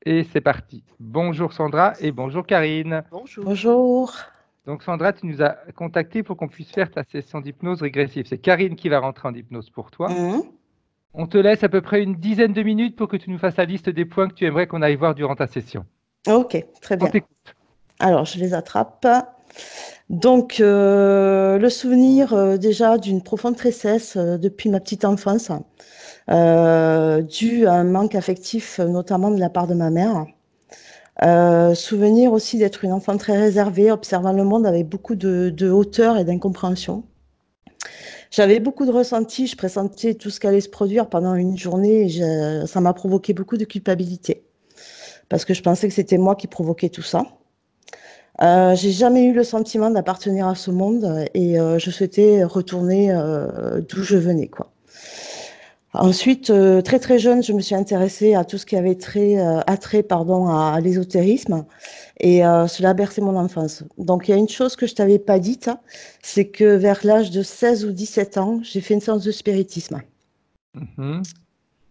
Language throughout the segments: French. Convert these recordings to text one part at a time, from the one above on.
Et c'est parti. Bonjour Sandra et bonjour Karine. Bonjour. Bonjour. Donc Sandra, tu nous as contacté pour qu'on puisse faire ta session d'hypnose régressive. C'est Karine qui va rentrer en hypnose pour toi. On te laisse à peu près une dizaine de minutes pour que tu nous fasses la liste des points que tu aimerais qu'on aille voir durant ta session. Ok, très On bien. t'écoute. Alors, je les attrape. Donc, le souvenir déjà d'une profonde tristesse depuis ma petite enfance, dû à un manque affectif, notamment de la part de ma mère. Souvenir aussi d'être une enfant très réservée, observant le monde avec beaucoup de hauteur et d'incompréhension. J'avais beaucoup de ressentis, je pressentais tout ce qui allait se produire pendant une journée et ça m'a provoqué beaucoup de culpabilité parce que je pensais que c'était moi qui provoquais tout ça. J'ai jamais eu le sentiment d'appartenir à ce monde et je souhaitais retourner d'où je venais, quoi. Ensuite, très très jeune, je me suis intéressée à tout ce qui avait attrait à l'ésotérisme et cela a bercé mon enfance. Donc il y a une chose que je t'avais pas dite, c'est que vers l'âge de 16 ou 17 ans, j'ai fait une séance de spiritisme.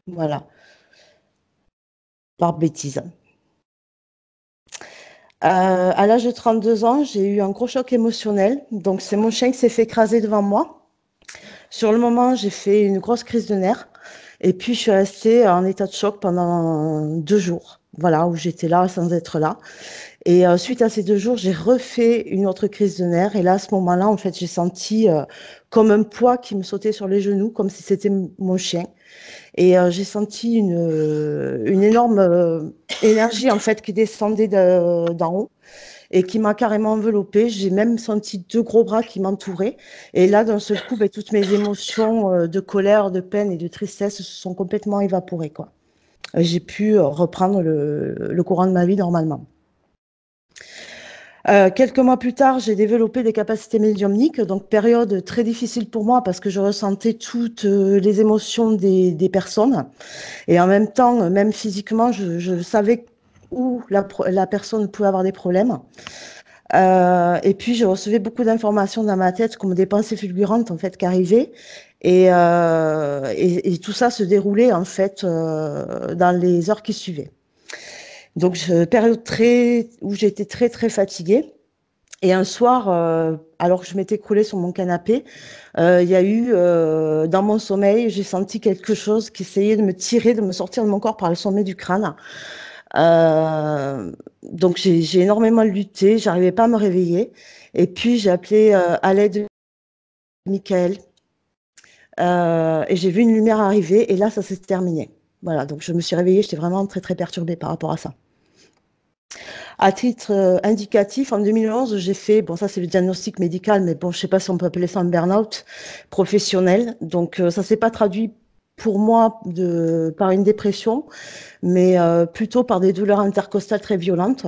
Voilà. Par bêtise. À l'âge de 32 ans, j'ai eu un gros choc émotionnel. Donc c'est mon chien qui s'est fait écraser devant moi. Sur le moment, j'ai fait une grosse crise de nerfs. Et puis, je suis restée en état de choc pendant 2 jours. Voilà, où j'étais là sans être là. Et suite à ces 2 jours, j'ai refait une autre crise de nerfs. Et là, à ce moment-là, en fait, j'ai senti comme un poids qui me sautait sur les genoux, comme si c'était mon chien. Et j'ai senti une énorme énergie, en fait, qui descendait d'en haut et qui m'a carrément enveloppée. J'ai même senti 2 gros bras qui m'entouraient. Et là, d'un seul coup, toutes mes émotions de colère, de peine et de tristesse se sont complètement évaporées, quoi. J'ai pu reprendre le courant de ma vie normalement. Quelques mois plus tard, j'ai développé des capacités médiumniques, donc période très difficile pour moi parce que je ressentais toutes les émotions des personnes. Et en même temps, même physiquement, je savais où la personne pouvait avoir des problèmes. Et puis, je recevais beaucoup d'informations dans ma tête, comme des pensées fulgurantes, en fait, qui arrivaient. Et tout ça se déroulait, en fait, dans les heures qui suivaient. Donc, période où j'étais très, très fatiguée. Et un soir, alors que je m'étais croulée sur mon canapé, il y a eu, dans mon sommeil, j'ai senti quelque chose qui essayait de me tirer, de me sortir de mon corps par le sommet du crâne. Donc j'ai énormément lutté, j'arrivais pas à me réveiller. Et puis j'ai appelé à l'aide Michael. Et j'ai vu une lumière arriver et là ça s'est terminé. Voilà, donc je me suis réveillée, j'étais vraiment très très perturbée par rapport à ça. À titre indicatif, en 2011, j'ai fait, bon ça c'est le diagnostic médical, mais bon je sais pas si on peut appeler ça un burn-out professionnel. Donc ça s'est pas traduit pour moi par une dépression, mais plutôt par des douleurs intercostales très violentes.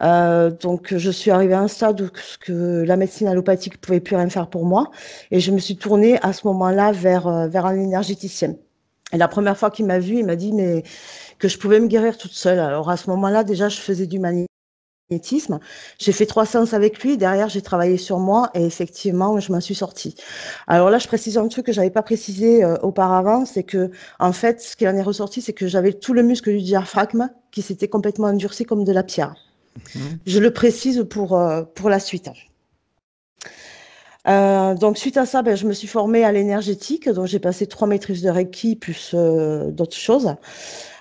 Donc je suis arrivée à un stade où que la médecine allopathique pouvait plus rien faire pour moi, et je me suis tournée à ce moment-là vers un énergéticien. Et la première fois qu'il m'a vue, il m'a dit mais que je pouvais me guérir toute seule. Alors à ce moment-là, déjà, je faisais du magnétisme. J'ai fait 3 séances avec lui. Derrière, j'ai travaillé sur moi et effectivement, je m'en suis sortie. Alors là, je précise un truc que j'avais pas précisé auparavant, c'est que en fait, ce qui en est ressorti, c'est que j'avais tout le muscle du diaphragme qui s'était complètement endurci comme de la pierre. Je le précise pour la suite. Donc suite à ça, je me suis formée à l'énergétique, donc j'ai passé 3 maîtrises de Reiki plus d'autres choses.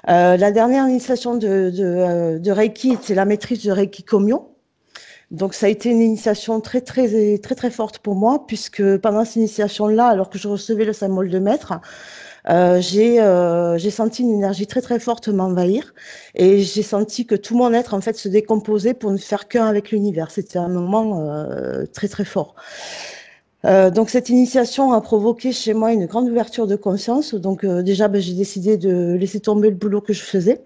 La dernière initiation de Reiki, c'est la maîtrise de Reiki Komyo. Donc ça a été une initiation très très très très forte pour moi, puisque pendant cette initiation-là, alors que je recevais le symbole de maître, j'ai senti une énergie très très forte m'envahir et j'ai senti que tout mon être en fait se décomposait pour ne faire qu'un avec l'univers. C'était un moment très très fort. Donc cette initiation a provoqué chez moi une grande ouverture de conscience. Donc déjà, j'ai décidé de laisser tomber le boulot que je faisais.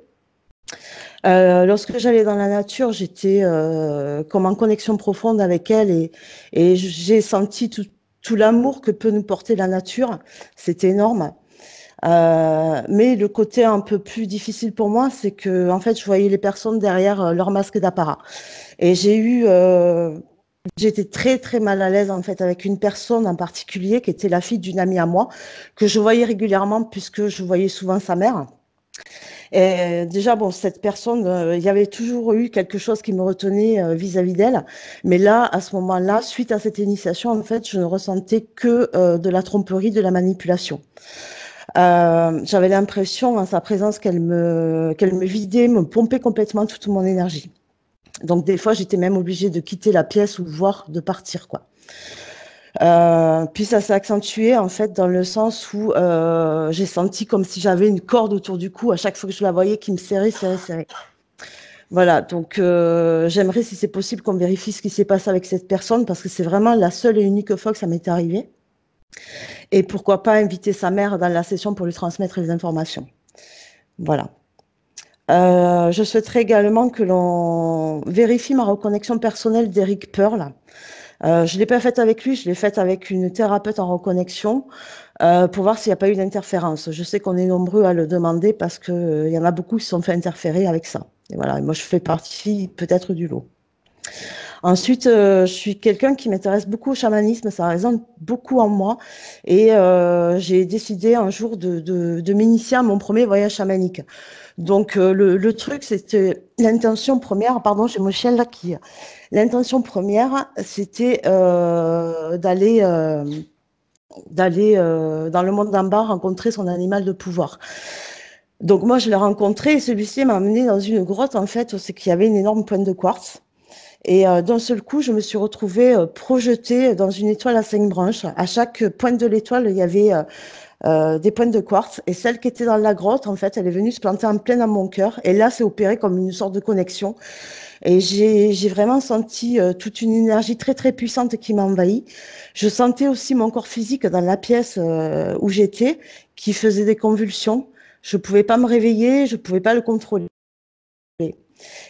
Lorsque j'allais dans la nature, j'étais comme en connexion profonde avec elle et j'ai senti tout l'amour que peut nous porter la nature. C'était énorme. Mais le côté un peu plus difficile pour moi, c'est que en fait, je voyais les personnes derrière leur masque d'apparat. Et j'étais très très mal à l'aise en fait avec une personne en particulier qui était la fille d'une amie à moi que je voyais régulièrement puisque je voyais souvent sa mère. Et déjà, bon, cette personne, il y avait toujours eu quelque chose qui me retenait vis-à-vis d'elle. Mais là, à ce moment-là, suite à cette initiation, en fait, je ne ressentais que de la tromperie, de la manipulation. J'avais l'impression, en sa présence, qu'elle me vidait, me pompait complètement toute mon énergie. Donc, des fois, j'étais même obligée de quitter la pièce ou voire de partir, quoi. Puis ça s'est accentué en fait dans le sens où j'ai senti comme si j'avais une corde autour du cou à chaque fois que je la voyais qui me serrait, serrait, serrait. Voilà, donc j'aimerais si c'est possible qu'on vérifie ce qui s'est passé avec cette personne parce que c'est vraiment la seule et unique fois que ça m'est arrivé. Et pourquoi pas inviter sa mère dans la session pour lui transmettre les informations. Voilà. Je souhaiterais également que l'on vérifie ma reconnexion personnelle d'Eric Pearl. Je ne l'ai pas faite avec lui, je l'ai faite avec une thérapeute en reconnexion pour voir s'il n'y a pas eu d'interférence. Je sais qu'on est nombreux à le demander parce qu'il y en a beaucoup qui se sont fait interférer avec ça. Et voilà, moi je fais partie peut-être du lot. Ensuite, je suis quelqu'un qui m'intéresse beaucoup au chamanisme, ça résonne beaucoup en moi. Et j'ai décidé un jour de m'initier à mon premier voyage chamanique. Donc le truc, c'était l'intention première, pardon, j'ai mon chien là qui... L'intention première, c'était d'aller dans le monde d'en bas rencontrer son animal de pouvoir. Donc moi, je l'ai rencontré et celui-ci m'a amené dans une grotte, en fait, c'est qu'il y avait une énorme pointe de quartz. Et d'un seul coup, je me suis retrouvée projetée dans une étoile à 5 branches. À chaque pointe de l'étoile, il y avait des pointes de quartz. Et celle qui était dans la grotte, en fait, elle est venue se planter en plein dans mon cœur. Et là, c'est opéré comme une sorte de connexion. Et j'ai vraiment senti toute une énergie très, très puissante qui m'a envahie. Je sentais aussi mon corps physique dans la pièce où j'étais, qui faisait des convulsions. Je pouvais pas me réveiller, je pouvais pas le contrôler.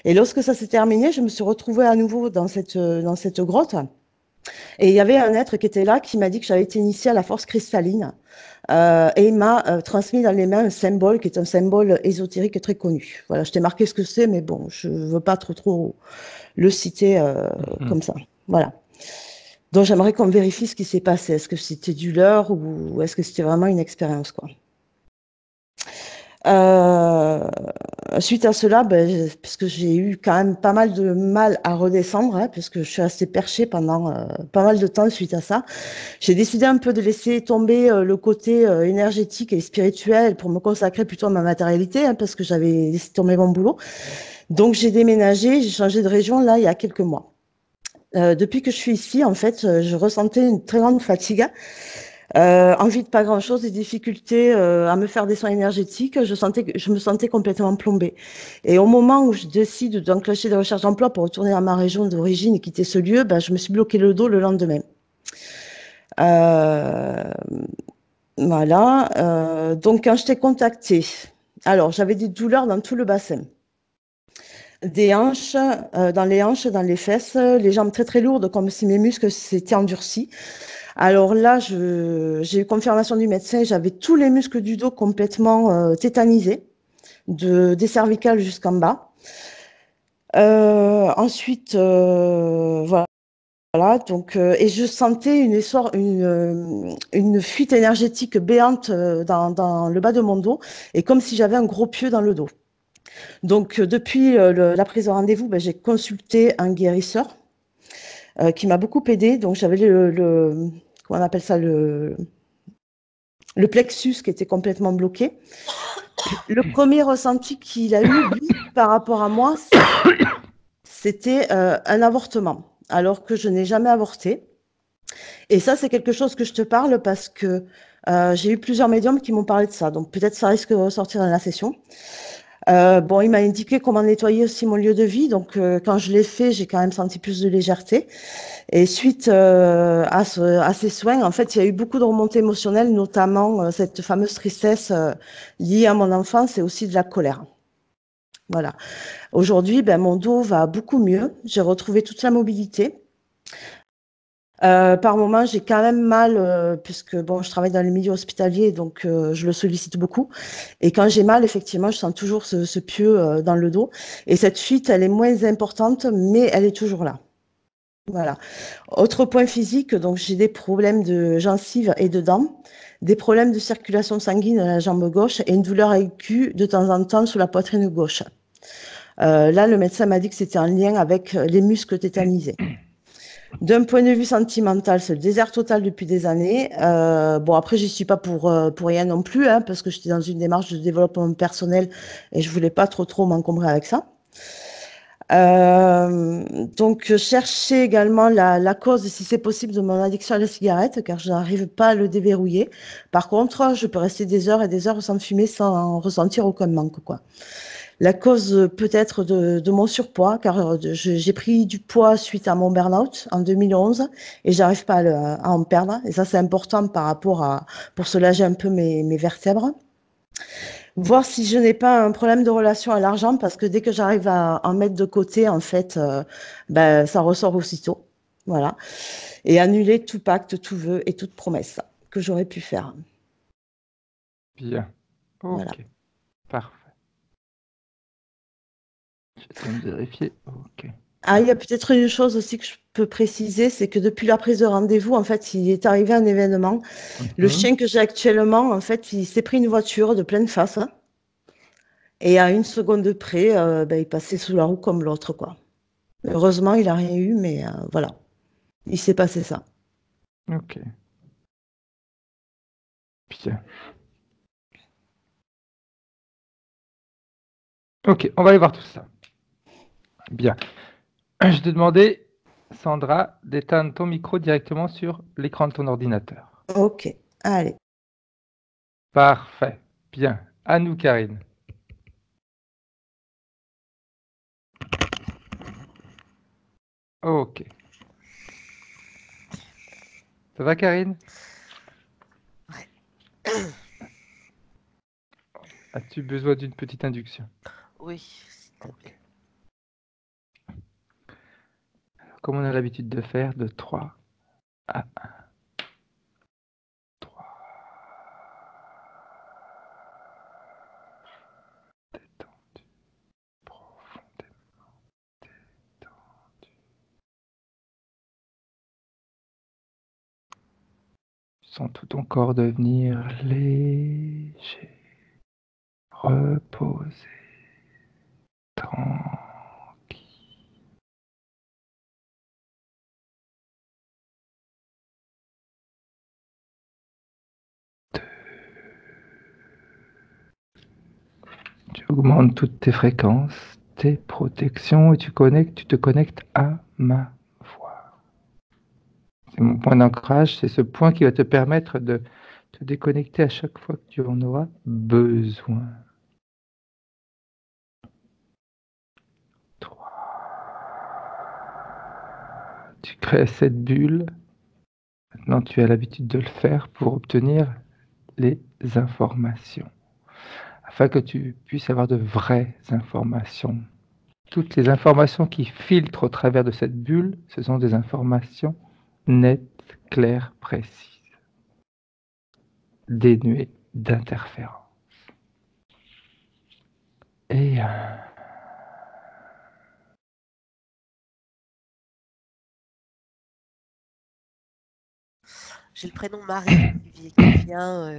Et lorsque ça s'est terminé, je me suis retrouvée à nouveau dans cette grotte. Et il y avait un être qui était là, qui m'a dit que j'avais été initiée à la force cristalline. Et il m'a transmis dans les mains un symbole qui est un symbole ésotérique très connu. Voilà, je t'ai marqué ce que c'est, mais bon, je ne veux pas trop le citer comme ça. Voilà. Donc j'aimerais qu'on vérifie ce qui s'est passé. Est-ce que c'était du leurre ou est-ce que c'était vraiment une expérience, quoi. Suite à cela, parce que j'ai eu quand même pas mal de mal à redescendre, parce que je suis restée perchée pendant pas mal de temps suite à ça, j'ai décidé un peu de laisser tomber le côté énergétique et spirituel pour me consacrer plutôt à ma matérialité, parce que j'avais laissé tomber mon boulot. Donc j'ai déménagé, j'ai changé de région là il y a quelques mois. Depuis que je suis ici, en fait, je ressentais une très grande fatigue. Envie de pas grand-chose, des difficultés à me faire des soins énergétiques, je me sentais complètement plombée. Et au moment où je décide d'enclencher des recherches d'emploi pour retourner à ma région d'origine et quitter ce lieu, je me suis bloqué le dos le lendemain. Voilà. Donc quand je t'ai contacté, alors j'avais des douleurs dans tout le bassin. Des hanches, dans les hanches, dans les fesses, les jambes très très lourdes, comme si mes muscles s'étaient endurcis. Alors là, j'ai eu confirmation du médecin, j'avais tous les muscles du dos complètement tétanisés, des cervicales jusqu'en bas. Ensuite, voilà. Donc, et je sentais une fuite énergétique béante dans le bas de mon dos, et comme si j'avais un gros pieu dans le dos. Donc, depuis la prise de rendez-vous, j'ai consulté un guérisseur qui m'a beaucoup aidé. Donc, j'avais comment on appelle ça, le plexus qui était complètement bloqué. Le premier ressenti qu'il a eu, lui, par rapport à moi, c'était un avortement, alors que je n'ai jamais avorté. Et ça, c'est quelque chose que je te parle parce que j'ai eu plusieurs médiums qui m'ont parlé de ça. Donc, peut-être ça risque de ressortir dans la session. Bon, il m'a indiqué comment nettoyer aussi mon lieu de vie. Donc, quand je l'ai fait, j'ai quand même senti plus de légèreté. Et suite à ces soins, en fait, il y a eu beaucoup de remontées émotionnelles, notamment cette fameuse tristesse liée à mon enfance et aussi de la colère. Voilà. Aujourd'hui, mon dos va beaucoup mieux. J'ai retrouvé toute la mobilité. Par moments, j'ai quand même mal, puisque bon, je travaille dans le milieu hospitalier, donc je le sollicite beaucoup. Et quand j'ai mal, effectivement, je sens toujours ce pieu dans le dos. Et cette fuite, elle est moins importante, mais elle est toujours là. Voilà. Autre point physique, donc j'ai des problèmes de gencives et de dents, des problèmes de circulation sanguine à la jambe gauche et une douleur aiguë de temps en temps sur la poitrine gauche. Là, le médecin m'a dit que c'était en lien avec les muscles tétanisés. D'un point de vue sentimental, c'est le désert total depuis des années. Bon, après, j'y suis pas pour rien non plus, hein, parce que j'étais dans une démarche de développement personnel et je voulais pas trop m'encombrer avec ça. Donc, chercher également la cause, si c'est possible, de mon addiction à la cigarette, car je n'arrive pas à le déverrouiller. Par contre, je peux rester des heures et des heures sans fumer sans ressentir aucun manque, quoi. La cause peut-être de mon surpoids, car j'ai pris du poids suite à mon burn-out en 2011 et j'arrive pas à en perdre. Et ça, c'est important pour soulager un peu mes vertèbres. Voir si je n'ai pas un problème de relation à l'argent, parce que dès que j'arrive à en mettre de côté, en fait, ben, ça ressort aussitôt. Voilà. Et annuler tout pacte, tout vœu et toute promesse que j'aurais pu faire. Bien. Voilà. Ok. Parfait. J'attends de vérifier. Ok. Ah, il y a peut-être une chose aussi que je peux préciser, c'est que depuis la prise de rendez-vous, en fait, il est arrivé un événement. Le chien que j'ai actuellement, en fait, il s'est pris une voiture de pleine face, hein, et à une seconde près, ben, il passait sous la roue comme l'autre, quoi. Heureusement, il n'a rien eu, mais voilà, il s'est passé ça. Ok. Bien. Ok, on va aller voir tout ça. Bien. Je te demandais, Sandra, d'éteindre ton micro directement sur l'écran de ton ordinateur. Ok, allez. Parfait. Bien. À nous, Karine. Ok. Ça va, Karine? As-tu besoin d'une petite induction? Oui, s'il te plaît. Comme on a l'habitude de faire, de 3 à 1. 3. Détendu. Profondément détendu. Sens tout ton corps devenir léger, reposé, tranquille. Tu augmentes toutes tes fréquences, tes protections et tu te connectes à ma voix. C'est mon point d'ancrage, c'est ce point qui va te permettre de te déconnecter à chaque fois que tu en auras besoin. 3. Tu crées cette bulle. Maintenant, tu as l'habitude de le faire pour obtenir les informations, afin que tu puisses avoir de vraies informations. Toutes les informations qui filtrent au travers de cette bulle, ce sont des informations nettes, claires, précises, dénuées d'interférences. Et J'ai le prénom Marie qui vient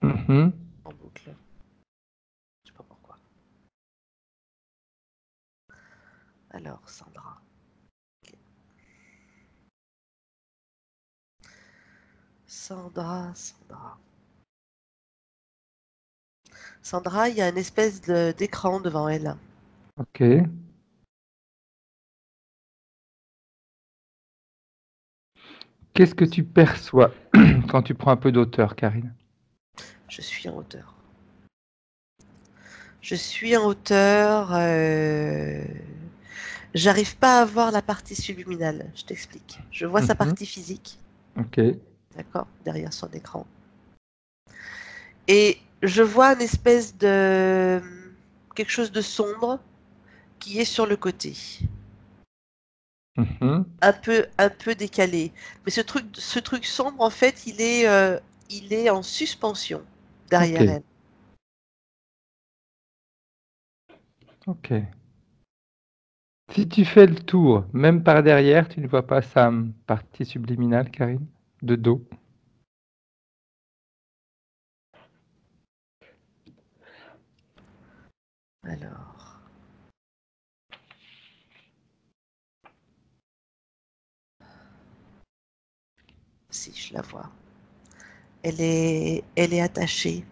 en boucle. Je sais pas pourquoi. Alors, Sandra. Okay. Sandra. Sandra, il y a une espèce d'écran devant elle. Ok. Qu'est-ce que tu perçois quand tu prends un peu d'auteur, Karine? Je suis en hauteur. Je suis en hauteur. J'arrive pas à voir la partie subliminale. Je t'explique. Je vois sa partie physique. Ok. D'accord, derrière son écran. Et je vois une espèce de quelque chose de sombre qui est sur le côté. Un peu décalé. Mais ce truc sombre, en fait, il est en suspension derrière elle. Ok. Si tu fais le tour, même par derrière, tu ne vois pas sa partie subliminale, Karine, de dos? Alors, si je la vois. Elle est attachée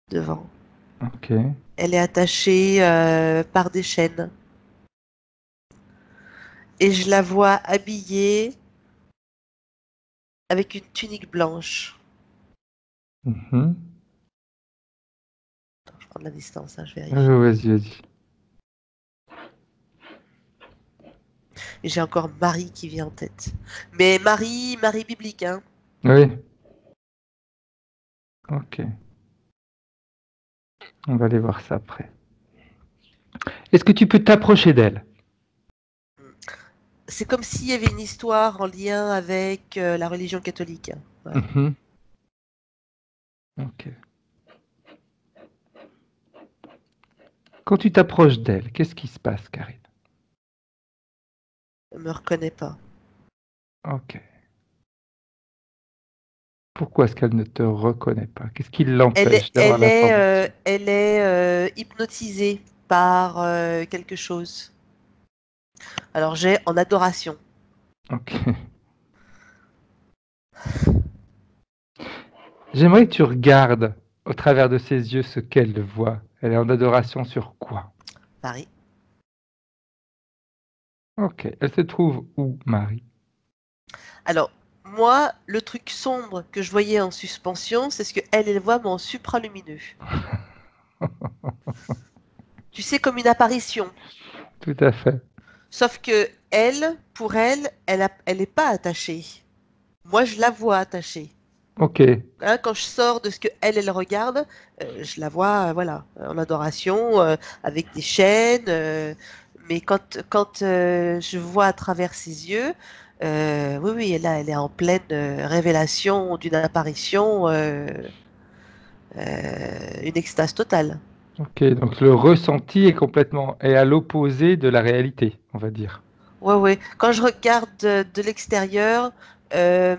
devant. Ok. Elle est attachée par des chaînes. Et je la vois habillée avec une tunique blanche. Mhm. Attends, je prends de la distance, hein, je vérifie. Vas-y, vas-y. Et j'ai encore Marie qui vient en tête. Mais Marie biblique, hein. Oui. Ok. On va aller voir ça après. Est-ce que tu peux t'approcher d'elle? C'est comme s'il y avait une histoire en lien avec la religion catholique. Voilà. Mhm. Ok. Quand tu t'approches d'elle, qu'est-ce qui se passe, Karine? Elle ne me reconnaît pas. Ok. Pourquoi est-ce qu'elle ne te reconnaît pas? Qu'est-ce qui Elle est, l'empêche d'avoir elle est, l'information? elle est hypnotisée par quelque chose. Alors j'ai en adoration. Ok. J'aimerais que tu regardes au travers de ses yeux ce qu'elle voit. Elle est en adoration sur quoi? Marie. Ok. Elle se trouve où, Marie? Alors, moi, le truc sombre que je voyais en suspension, c'est ce que elle voit, mais en supralumineux. Tu sais, comme une apparition. Tout à fait. Sauf que elle, pour elle, elle est pas attachée. Moi, je la vois attachée. Ok. Hein, quand je sors de ce que elle regarde, je la vois, voilà, en adoration, avec des chaînes. Mais quand je vois à travers ses yeux, oui, oui, elle est en pleine révélation d'une apparition, une extase totale. Ok. Donc le ressenti est à l'opposé de la réalité, on va dire. Ouais, ouais. Quand je regarde de l'extérieur, euh,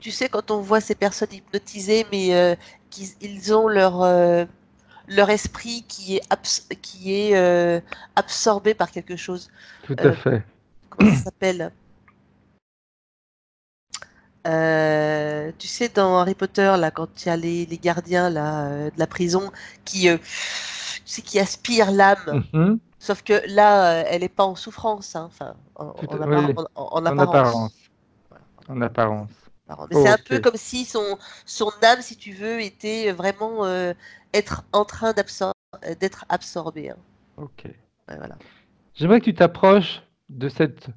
tu sais, quand on voit ces personnes hypnotisées, mais ils ont leur esprit qui est absorbé par quelque chose. Tout à Euh, fait. Comment ça s'appelle? Tu sais, dans Harry Potter, là, quand il y a les gardiens là, de la prison tu sais, qui aspirent l'âme. Mhm. Sauf que là, elle n'est pas en souffrance, hein, enfin, Oui. en En apparence. apparence. Voilà, En apparence. mais c'est un Ok. peu comme si son âme, si tu veux, était vraiment être en train d'être absorbée, hein. Ok. Ouais, voilà. J'aimerais que tu t'approches de cette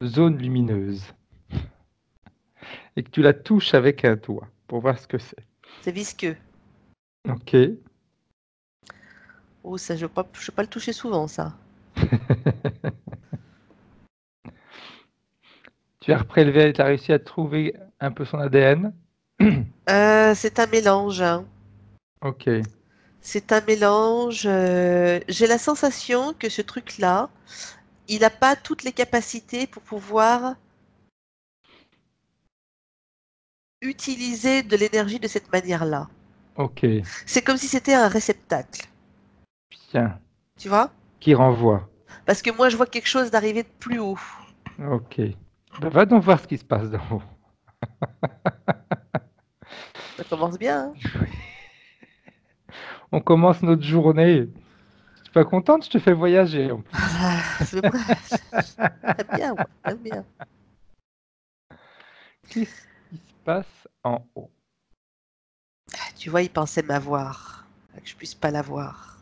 zone lumineuse et que tu la touches avec un doigt pour voir ce que c'est. C'est visqueux. Ok. Oh, ça, je vais pas le toucher souvent, ça. Tu as reprélevé, tu as réussi à trouver un peu son ADN. C'est un mélange, hein. Ok. C'est un mélange. J'ai la sensation que ce truc-là, il n'a pas toutes les capacités pour pouvoir utiliser de l'énergie de cette manière-là. Ok. C'est comme si c'était un réceptacle, Bien. tu vois? Qui renvoie. Parce que moi, je vois quelque chose d'arriver de plus haut. Ok. Ben, va donc voir ce qui se passe d'en haut. Ça commence bien, hein. On commence notre journée. Je suis pas contente, je te fais voyager en plus. Ah, j'aime bien, moi, j'aime bien. Qu'est-ce qui se passe en haut? Tu vois, il pensait m'avoir, que je puisse pas l'avoir.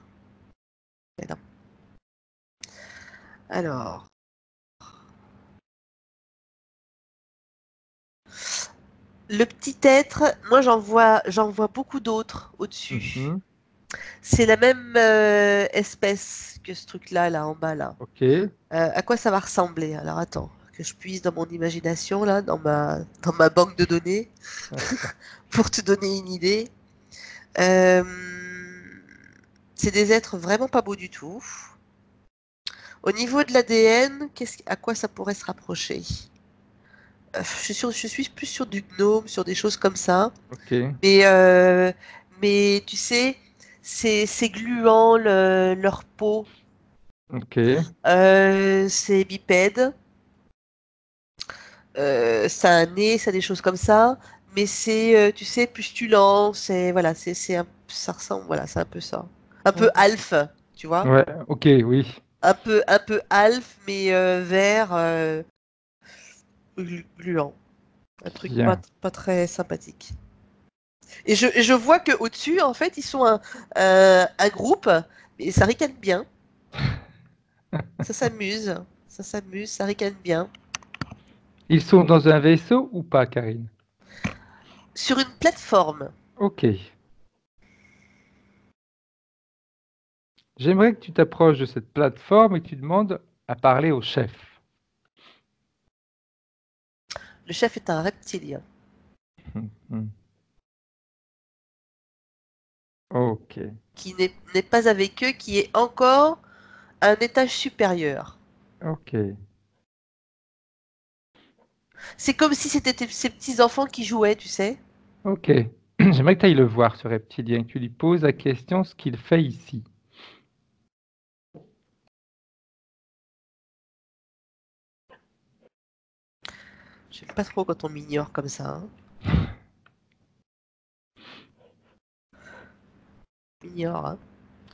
Mais non. Alors, le petit être, moi j'en vois beaucoup d'autres au-dessus. Mhm. C'est la même espèce que ce truc-là, là en bas, là. Ok. À quoi ça va ressembler? Alors attends, que je puisse dans mon imagination, là, dans ma banque de données, pour te donner une idée. Euh, c'est des êtres vraiment pas beaux du tout. Au niveau de l'ADN, à quoi ça pourrait se rapprocher? Je suis plus sur du gnome, sur des choses comme ça. Ok. Mais tu sais, c'est gluant leur peau. Ok. C'est bipède. Ça a un nez, ça a des choses comme ça. Mais c'est, tu sais, pustulant. Voilà, ça ressemble, voilà, c'est un peu ça. Un peu alf, tu vois. Ouais, ok, oui. Un peu alf, mais vert, gluant. Un truc Bien. pas très sympathique. Et je vois qu'au-dessus, en fait, ils sont un groupe, et ça ricane bien. Ça s'amuse, ça ricane bien. Ils sont dans un vaisseau ou pas, Karine? Sur une plateforme. Ok. J'aimerais que tu t'approches de cette plateforme et que tu demandes à parler au chef. Le chef est un reptilien. Mhm. Ok. Qui n'est pas avec eux, qui est encore à un étage supérieur. Ok. C'est comme si c'était ces petits-enfants qui jouaient, tu sais. Ok. J'aimerais que tu ailles le voir, ce reptilien, que tu lui poses la question ce qu'il fait ici. Je n'aime pas trop quand on m'ignore comme ça. Hein. M'ignore. Hein.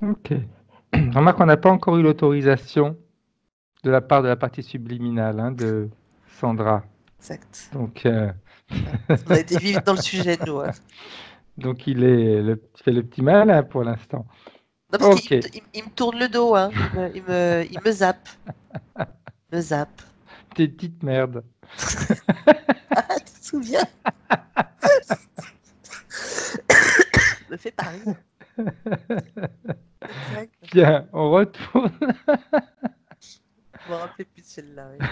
Ok. Remarque qu'on n'a pas encore eu l'autorisation de la part de la partie subliminale de Sandra. Exact. Donc, On a été vivre dans le sujet, nous. Hein. donc il fait le petit mal pour l'instant. Non, parce Ok. qu'il me tourne le dos. Hein. Il me zappe. Me zappe. T'es petite merde. Ah, tu te souviens? Me fait pas rire. Exact. Bien, on retourne. Je me rappelais plus de celle-là. Oui.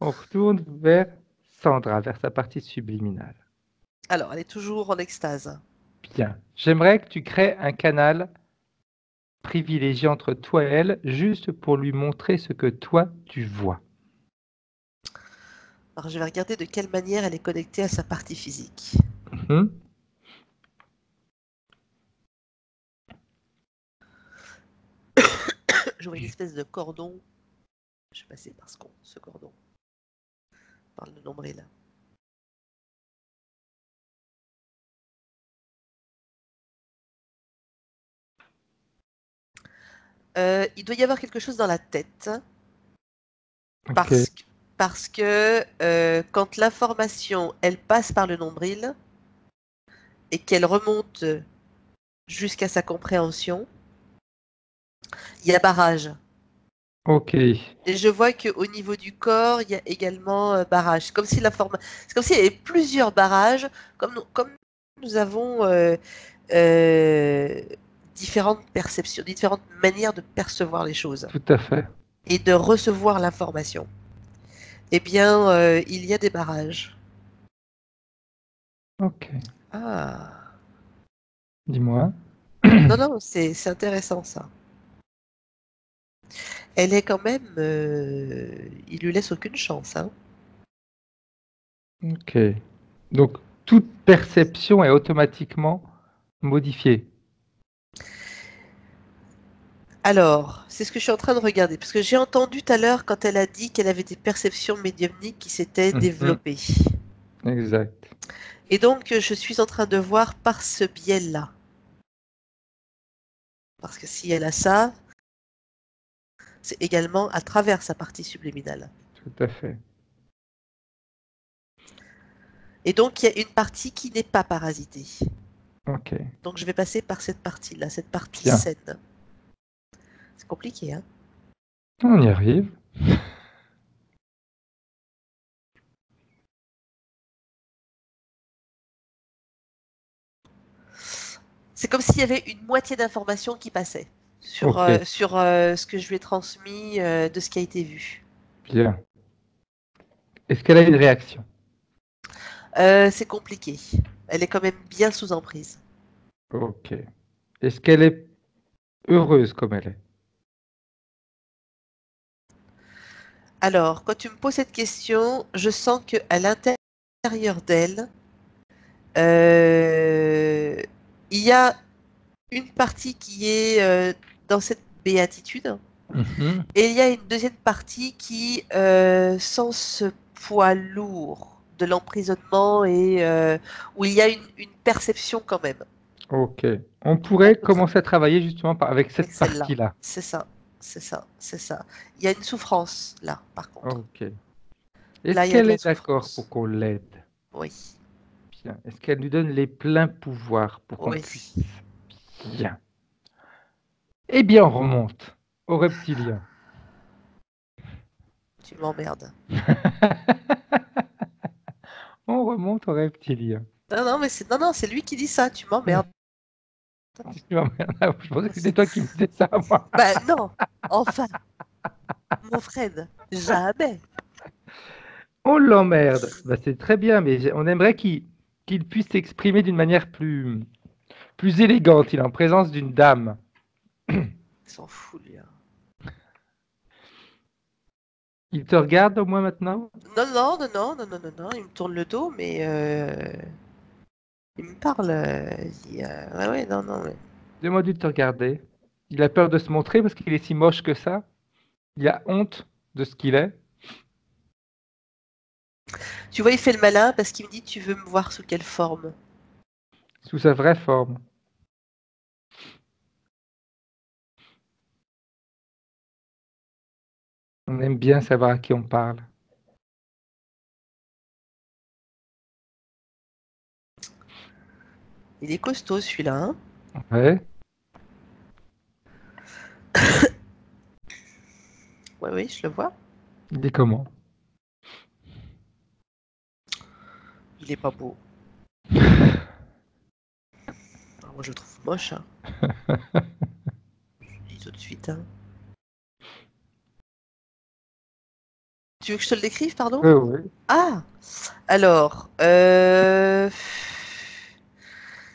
On retourne vers Sandra, vers sa partie subliminale. Alors, elle est toujours en extase. Bien. J'aimerais que tu crées un canal privilégié entre toi et elle, juste pour lui montrer ce que toi, tu vois. Alors, je vais regarder de quelle manière elle est connectée à sa partie physique. Mhm. Je vois une espèce de cordon. Je vais passer par ce cordon. Par le nombril. Il doit y avoir quelque chose dans la tête. Ok. Parce que quand l'information, elle passe par le nombril et qu'elle remonte jusqu'à sa compréhension, il y a barrage. Ok. Et je vois qu'au niveau du corps, il y a également barrage. C'est comme si c'est comme s'il y avait plusieurs barrages, comme nous avons euh, différentes perceptions, différentes manières de percevoir les choses Tout à fait. et de recevoir l'information. Eh bien, il y a des barrages. Ok. Ah. Dis-moi. Non, non, c'est intéressant ça. Elle est quand même. Il lui laisse aucune chance. Hein. Ok. Donc, toute perception est automatiquement modifiée. Alors, c'est ce que je suis en train de regarder. Parce que j'ai entendu tout à l'heure quand elle a dit qu'elle avait des perceptions médiumniques qui s'étaient Mhm. développées. Exact. Et donc, je suis en train de voir par ce biais-là. Parce que si elle a ça, c'est également à travers sa partie subliminale. Tout à fait. Et donc, il y a une partie qui n'est pas parasitée. Ok. Donc, je vais passer par cette partie-là, cette partie Bien. saine. C'est compliqué, hein? On y arrive. C'est comme s'il y avait une moitié d'informations qui passait sur, Ok. ce que je lui ai transmis de ce qui a été vu. Bien. Est-ce qu'elle a une réaction? C'est compliqué. Elle est quand même bien sous emprise. Ok. Est-ce qu'elle est heureuse comme elle est? Alors, quand tu me poses cette question, je sens qu'à l'intérieur d'elle, il y a une partie qui est dans cette béatitude, et il y a une deuxième partie qui sent ce poids lourd de l'emprisonnement et où il y a une perception quand même. Ok. On pourrait commencer à travailler justement avec cette partie-là. C'est ça. Il y a une souffrance là, par contre. Ok. Est-ce qu'elle est d'accord pour qu'on l'aide? Oui. Bien. Est-ce qu'elle nous donne les pleins pouvoirs pour qu'on puisse? Bien. Eh bien, on remonte au reptilien. Tu m'emmerdes. On remonte au reptilien. Non, mais c'est lui qui dit ça. Tu m'emmerdes. Je pensais que c'était toi qui me disais ça, moi. Bah non, enfin, mon Fred, jamais. On l'emmerde. Bah, c'est très bien, mais on aimerait qu'il puisse s'exprimer d'une manière plus élégante. Il est en présence d'une dame. Il s'en fout, lui. Il te regarde au moins maintenant? Non, il me tourne le dos, mais il me parle. Ouais, non. Mais... Demande-moi de te regarder. Il a peur de se montrer parce qu'il est si moche que ça. Il a honte de ce qu'il est. Tu vois, il fait le malin parce qu'il me dit, tu veux me voir sous quelle forme? Sous sa vraie forme. On aime bien savoir à qui on parle. Il est costaud, celui-là, hein? Ouais. Oui, je le vois. Il est comment? Il est pas beau. Moi, je le trouve moche. Hein. Je le dis tout de suite. Hein. Tu veux que je te le décrive, pardon? Oui. Ah! Alors,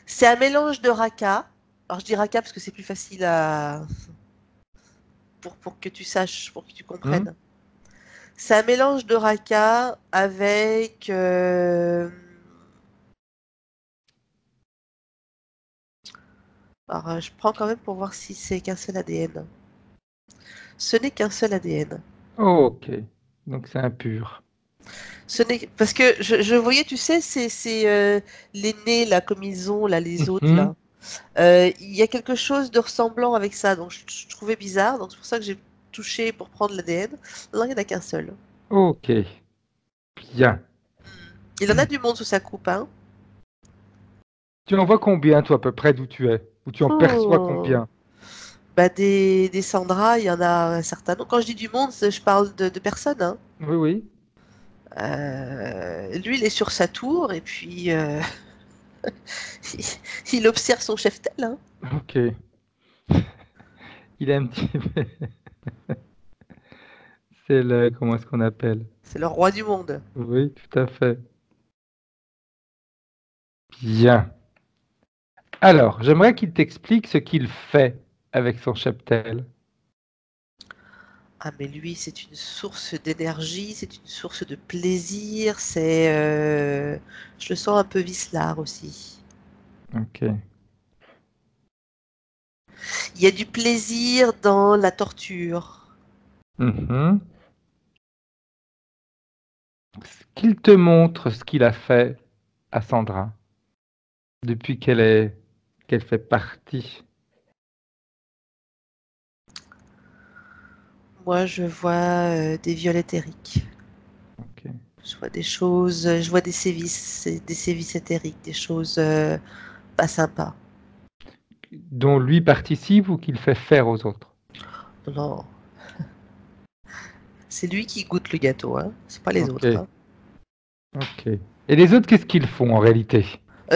c'est un mélange de raca. Alors, je dis raca parce que c'est plus facile à... Pour que tu saches, pour que tu comprennes. C'est un mélange de raca avec... Alors, je prends quand même pour voir si c'est qu'un seul ADN. Ce n'est qu'un seul ADN. Oh, ok. Donc c'est impur. Ce n'est parce que je voyais, tu sais, c'est les nez là comme ils ont là les autres là. Il y a quelque chose de ressemblant avec ça, donc je trouvais bizarre, donc c'est pour ça que j'ai touché pour prendre l'ADN. Non, il n'y en a qu'un seul. Ok. Bien. Il en a du monde sous sa coupe, hein. Tu en vois combien, toi, à peu près d'où tu es? Ou tu en perçois combien? Bah des Sandra, il y en a un certain nombre. Quand je dis du monde, je parle de personnes, hein. Oui. Lui, il est sur sa tour et puis il observe son chef-tel, hein. Ok. Il est un petit peu... C'est le... Comment est-ce qu'on appelle? C'est le roi du monde. Oui, tout à fait. Bien. Alors, j'aimerais qu'il t'explique ce qu'il fait avec son cheptel. Ah, mais lui, c'est une source d'énergie, c'est une source de plaisir, c'est... Je le sens un peu vicelard aussi. Ok. Il y a du plaisir dans la torture. Qu'il te montre ce qu'il a fait à Sandra depuis qu'elle fait partie. Moi, je vois des viols éthériques. Okay. Je vois des choses, je vois des sévices éthériques, des choses pas sympas. Dont lui participe ou qu'il fait faire aux autres? Non. C'est lui qui goûte le gâteau, hein. C'est pas les autres. Hein. Ok. Et les autres, qu'est-ce qu'ils font en réalité?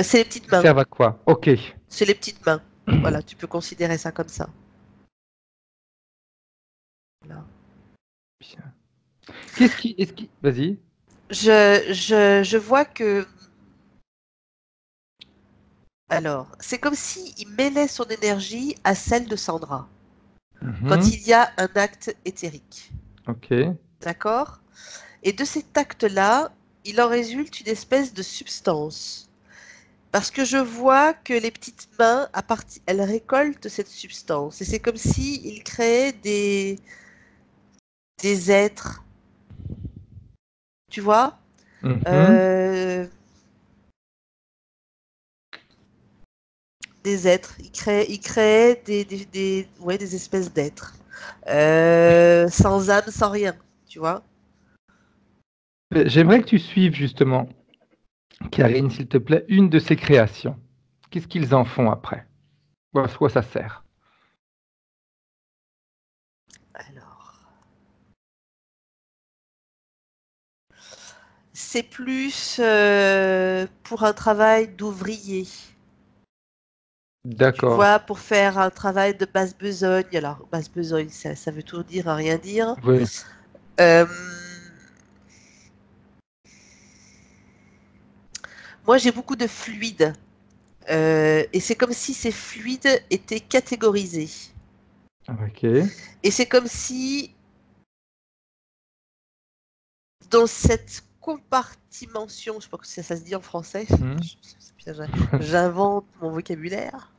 C'est les petites mains. Ils servent à quoi? Ok. C'est les petites mains. Voilà, tu peux considérer ça comme ça. Voilà. Bien. Est-ce qui... Vas-y. Je vois que... Alors, c'est comme s'il mêlait son énergie à celle de Sandra. Quand il y a un acte éthérique. Ok. D'accord? Et de cet acte-là, il en résulte une espèce de substance. Parce que je vois que les petites mains, elles récoltent cette substance. Et c'est comme s'il créait des êtres. Tu vois? Mhm. Des êtres. Il crée des espèces d'êtres. Sans âme, sans rien. Tu vois? J'aimerais que tu suives justement, Karine, s'il te plaît, une de ces créations. Qu'est-ce qu'ils en font après? À quoi ça sert? Alors, c'est plus pour un travail d'ouvrier. Tu D'accord. vois, pour faire un travail de basse besogne. Alors, basse besogne, ça veut tout dire, rien dire. Oui. Euh, Moi, j'ai beaucoup de fluides. Et c'est comme si ces fluides étaient catégorisés. Ok. Et c'est comme si, dans cette compartimentation, je sais pas si ça se dit en français, j'invente mon vocabulaire,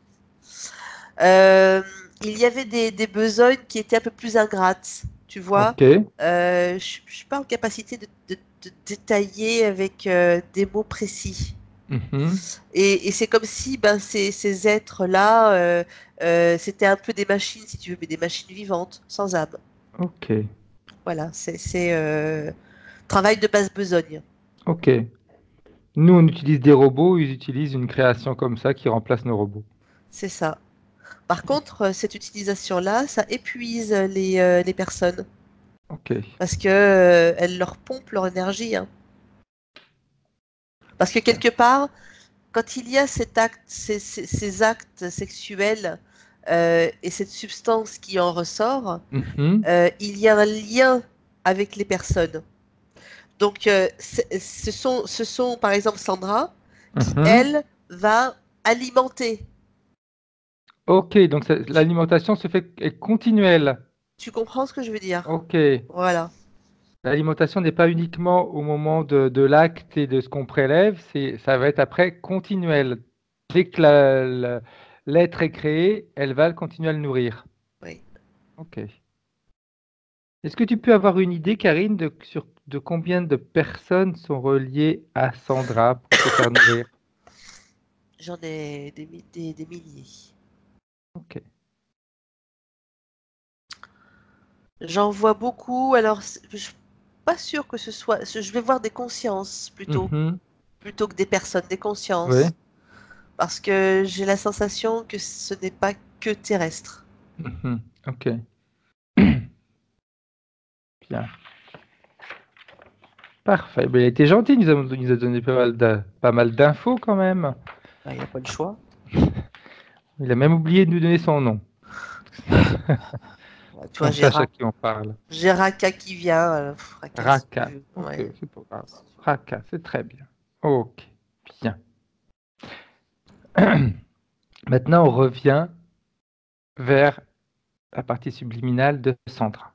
il y avait des besognes qui étaient un peu plus ingrates, tu vois. Ok. Je ne suis pas en capacité de détailler avec des mots précis. Mhm. Et c'est comme si ces êtres-là, c'était un peu des machines, si tu veux, mais des machines vivantes, sans âme. Ok. Voilà, c'est travail de basse besogne. Ok. Nous, on utilise des robots, ils utilisent une création comme ça qui remplace nos robots. C'est ça. Par contre, cette utilisation-là, ça épuise les personnes Ok. parce que elles leur pompent leur énergie, hein. Parce que quelque part, quand il y a ces actes sexuels et cette substance qui en ressort, Mhm. il y a un lien avec les personnes. Donc, ce sont par exemple Sandra qui, Mhm. elle, va alimenter. Ok, donc Tu, l'alimentation est continuelle. tu comprends ce que je veux dire? Ok. Voilà. L'alimentation n'est pas uniquement au moment de l'acte et de ce qu'on prélève, ça va être après continuel. Dès que l'être est créé, elle va continuer à le nourrir. Oui. Ok. Est-ce que tu peux avoir une idée, Karine, de combien de personnes sont reliées à Sandra pour se faire nourrir? J'en ai des milliers. Ok. J'en vois beaucoup. Alors, je suis pas sûre que ce soit. Je vais voir des consciences Mhm. plutôt que des personnes, des Oui. consciences. Parce que j'ai la sensation que ce n'est pas que terrestre. Mhm. Ok. Bien. Parfait. Ben, il a été gentil, il nous a donné pas mal d'infos quand même. Il n'y a pas le choix. Il a même oublié de nous donner son nom. Ouais, tu vois, On sache à qui on parle. j'ai Raka qui vient. Raka, si tu Raka. veux. Ok, Ouais. c'est pas grave. Raka, c'est très bien. Ok, bien. Maintenant, on revient vers la partie subliminale de Sandra.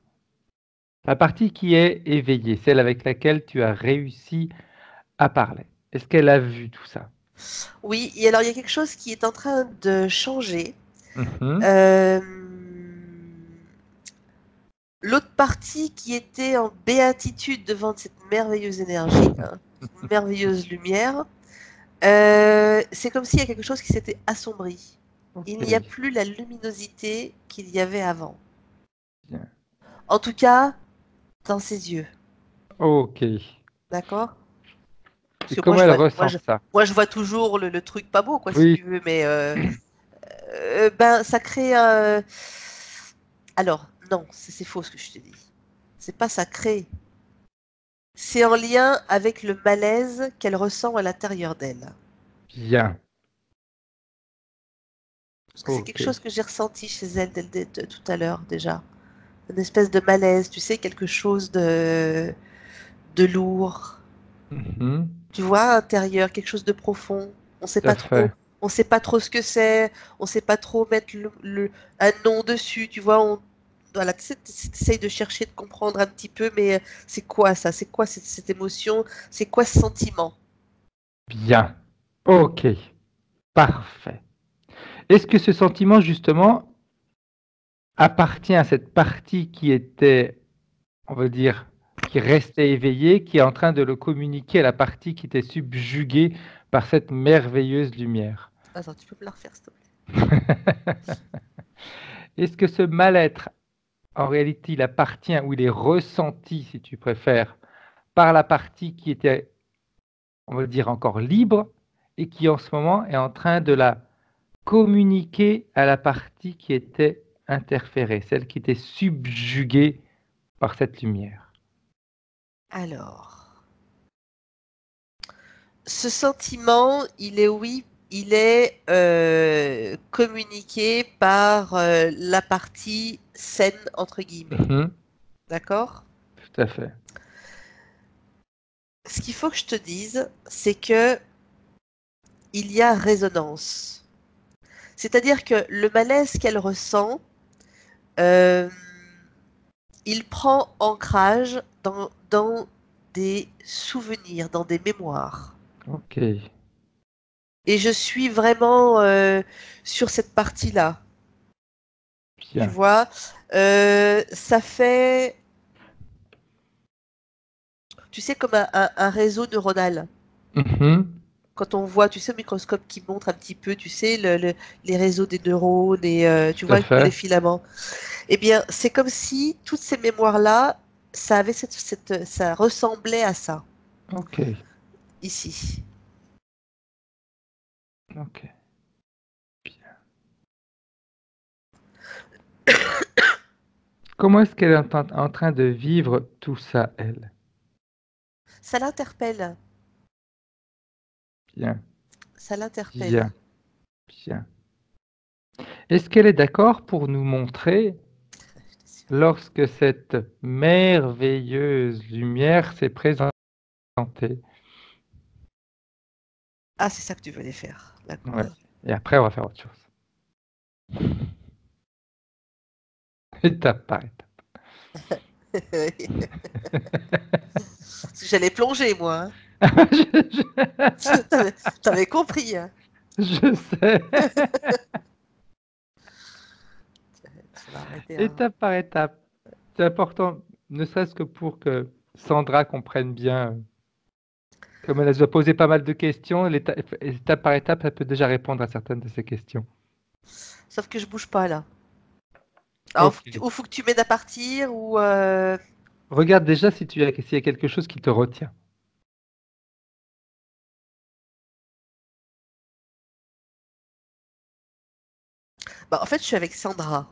La partie qui est éveillée, celle avec laquelle tu as réussi à parler. Est-ce qu'elle a vu tout ça? Oui, et alors il y a quelque chose qui est en train de changer. Mhm. Euh, L'autre partie qui était en béatitude devant cette merveilleuse énergie, hein, cette merveilleuse lumière, c'est comme s'il y a quelque chose qui s'était assombri. Il Ok, n'y a plus la luminosité qu'il y avait avant. bien. En tout cas, dans ses yeux. Ok. D'accord? Parce Et que comment elle ressent ça? moi, je vois toujours le truc pas beau, quoi, si Oui. tu veux, mais ça crée un. Alors, non, c'est faux ce que je te dis. C'est pas ça crée. C'est en lien avec le malaise qu'elle ressent à l'intérieur d'elle. Bien. Parce que c'est quelque Ok. chose que j'ai ressenti chez elle tout à l'heure déjà. Une espèce de malaise, tu sais, quelque chose de lourd. Mhm. Tu vois, intérieur, quelque chose de profond. On sait Tout à pas trop. fait. On sait pas trop ce que c'est. On sait pas trop mettre un nom dessus. Tu vois, voilà, tu essayes de chercher, de comprendre un petit peu, mais c'est quoi ça? C'est quoi cette émotion? C'est quoi ce sentiment? Bien. Ok. Parfait. Est-ce que ce sentiment, justement, appartient à cette partie qui était, on va dire, qui restait éveillée, qui est en train de le communiquer à la partie qui était subjuguée par cette merveilleuse lumière? Attends, tu peux me la refaire, s'il te plaît? Est-ce que ce mal-être, en réalité, il appartient ou il est ressenti, si tu préfères, par la partie qui était, on va dire, encore libre et qui, en ce moment, est en train de la communiquer à la partie qui était interférée, celle qui était subjuguée par cette lumière? Alors, ce sentiment, il est communiqué par la partie saine, entre guillemets. D'accord? Tout à fait. Ce qu'il faut que je te dise, c'est que il y a résonance. C'est-à-dire que le malaise qu'elle ressent, il prend ancrage dans des souvenirs, dans des mémoires. Ok. Et je suis vraiment sur cette partie-là. Bien. Tu vois, ça fait, tu sais, comme un réseau neuronal. Quand on voit, tu sais, le microscope qui montre un petit peu, tu sais, les réseaux des neurones et tu vois les filaments. Eh bien, c'est comme si toutes ces mémoires-là, ça avait ça ressemblait à ça. Ok. Ici. Ok. Bien. Comment est-ce qu'elle est en train de vivre tout ça, elle? Ça l'interpelle. Bien. Ça l'interpelle. Bien. Bien. Est-ce qu'elle est d'accord pour nous montrer, lorsque cette merveilleuse lumière s'est présentée? Ah, c'est ça que tu voulais faire. D'accord. Ouais. Et après, on va faire autre chose. Étape par étape. J'allais plonger, moi. Hein. T'avais compris. Hein. Je sais. Arrêter, hein. Étape par étape. C'est important, ne serait-ce que pour que Sandra comprenne bien. Comme elle doit poser pas mal de questions, étape par étape, elle peut déjà répondre à certaines de ces questions. Sauf que je bouge pas là. Alors, Okay. ou faut que tu m'aides à partir ou. Regarde déjà s'il y a quelque chose qui te retient. Bah, en fait, je suis avec Sandra.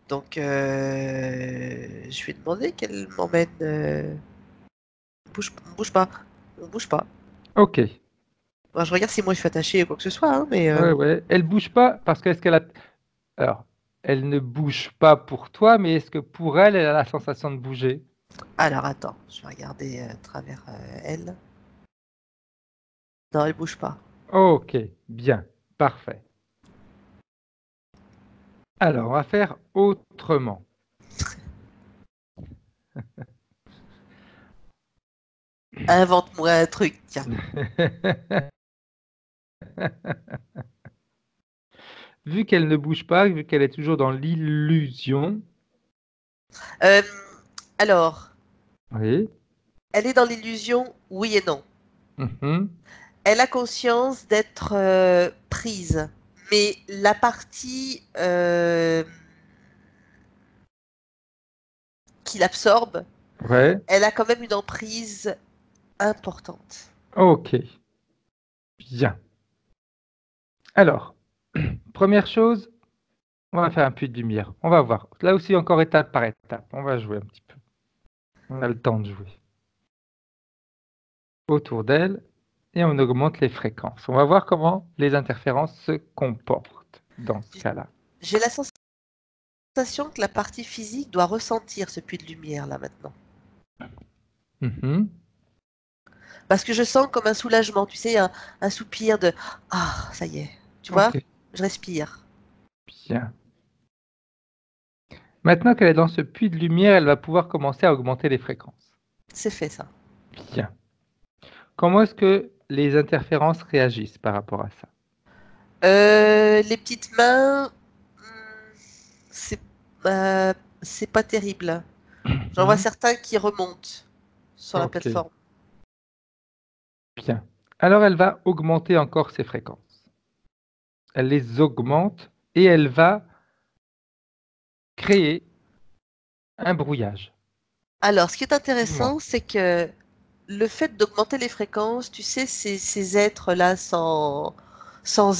Donc, je lui ai demandé qu'elle m'emmène. Bouge pas. On bouge pas. Ok. Bah, je regarde si moi je suis attachée ou quoi que ce soit, hein, mais. Ouais. Elle bouge pas parce qu'est-ce qu'elle a. Alors, elle ne bouge pas pour toi, mais est-ce que pour elle, elle a la sensation de bouger? Alors, attends, je vais regarder à travers elle. Non, elle bouge pas. Ok, bien, parfait. Alors, on va faire autrement. Invente-moi un truc, tiens. Vu qu'elle ne bouge pas, vu qu'elle est toujours dans l'illusion. Alors, Oui. elle est dans l'illusion, oui et non. Elle a conscience d'être prise, mais la partie qui l'absorbe, Ouais. elle a quand même une emprise importante. Ok. Bien. Alors, première chose, on va faire un puits de lumière. On va voir. Là aussi, encore étape par étape. On va jouer un petit peu. On a le temps de jouer. Autour d'elle, et on augmente les fréquences. On va voir comment les interférences se comportent dans ce cas-là. J'ai la sensation que la partie physique doit ressentir ce puits de lumière là maintenant. Parce que je sens comme un soulagement, tu sais, un soupir de « Ah, ça y est », tu vois, je respire. Bien. Maintenant qu'elle est dans ce puits de lumière, elle va pouvoir commencer à augmenter les fréquences. C'est fait ça. Bien. Comment est-ce que les interférences réagissent par rapport à ça? Les petites mains, c'est c'est pas terrible. J'en vois certains qui remontent sur la plateforme. Bien. Alors elle va augmenter encore ses fréquences. Elle les augmente et elle va créer un brouillage. Alors, ce qui est intéressant, c'est que le fait d'augmenter les fréquences, tu sais, ces êtres-là sans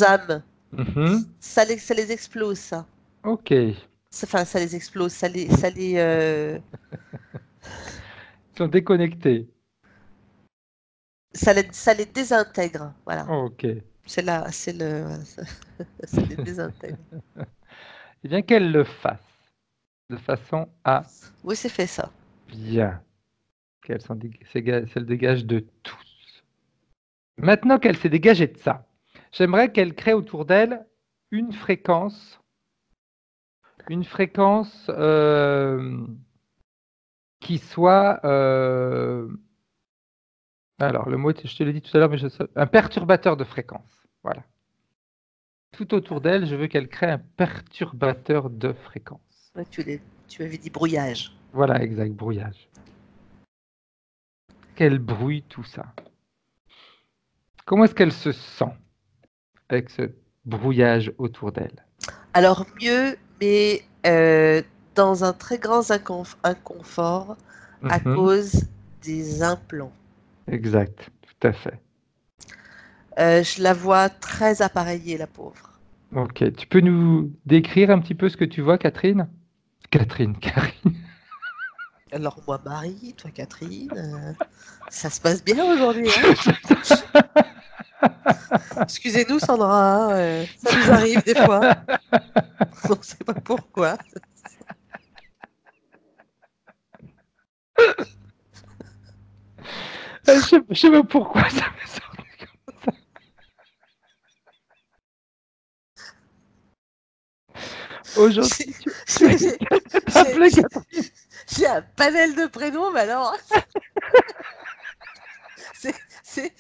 âme, ça les explose, ça. Ok. Enfin, ça les explose, ça les Ils sont déconnectés. Ça les désintègre, voilà. Ok. Ça les désintègre. Eh bien, qu'elle le fasse de façon à... Oui, c'est fait ça. Bien. Qu'elle se dégage de tous. Maintenant qu'elle s'est dégagée de ça, j'aimerais qu'elle crée autour d'elle une fréquence qui soit... alors, le mot, je te l'ai dit tout à l'heure, mais un perturbateur de fréquence. Voilà. Tout autour d'elle, je veux qu'elle crée un perturbateur de fréquence. Ouais, tu m'avais dit brouillage. Voilà, exact, brouillage. Qu'elle brouille tout ça. Comment est-ce qu'elle se sent avec ce brouillage autour d'elle? Alors mieux, mais dans un très grand inconfort à cause des implants. Exact, tout à fait. Je la vois très appareillée, la pauvre. Ok, tu peux nous décrire un petit peu ce que tu vois, Catherine? Karine. Alors moi, Marie, toi, Catherine, ça se passe bien aujourd'hui, hein? Excusez-nous, Sandra, ça nous arrive des fois. On ne sait pas pourquoi. Je sais pas pourquoi ça me sort comme ça. Aujourd'hui, j'ai un panel de prénoms, mais alors c'est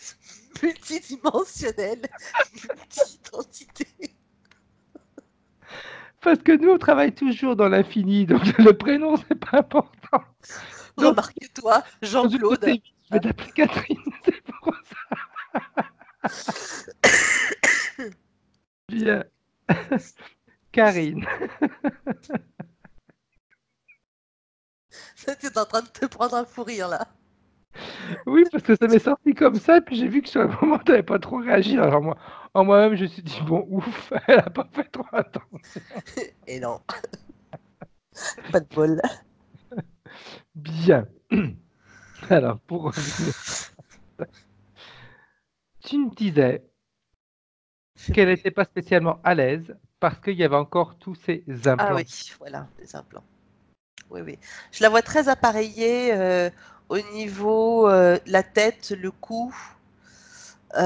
multidimensionnel, multi-identité. Parce que nous, on travaille toujours dans l'infini, donc le prénom, c'est pas important. Remarque-toi, Jean-Claude. Je vais t'appeler Catherine, c'est pour ça. Bien. Karine. Tu es en train de te prendre un fou rire, là. Oui, parce que ça m'est sorti comme ça, puis j'ai vu que sur le moment, tu n'avais pas trop réagi. Alors moi, en moi-même, je me suis dit, bon, ouf, elle n'a pas fait trop attention. Et non. Pas de bol. Bien. Alors, pour revenir, tu me disais qu'elle n'était pas spécialement à l'aise parce qu'il y avait encore tous ces implants. Ah oui, voilà, les implants. Oui, oui. Je la vois très appareillée au niveau de la tête, le cou. Un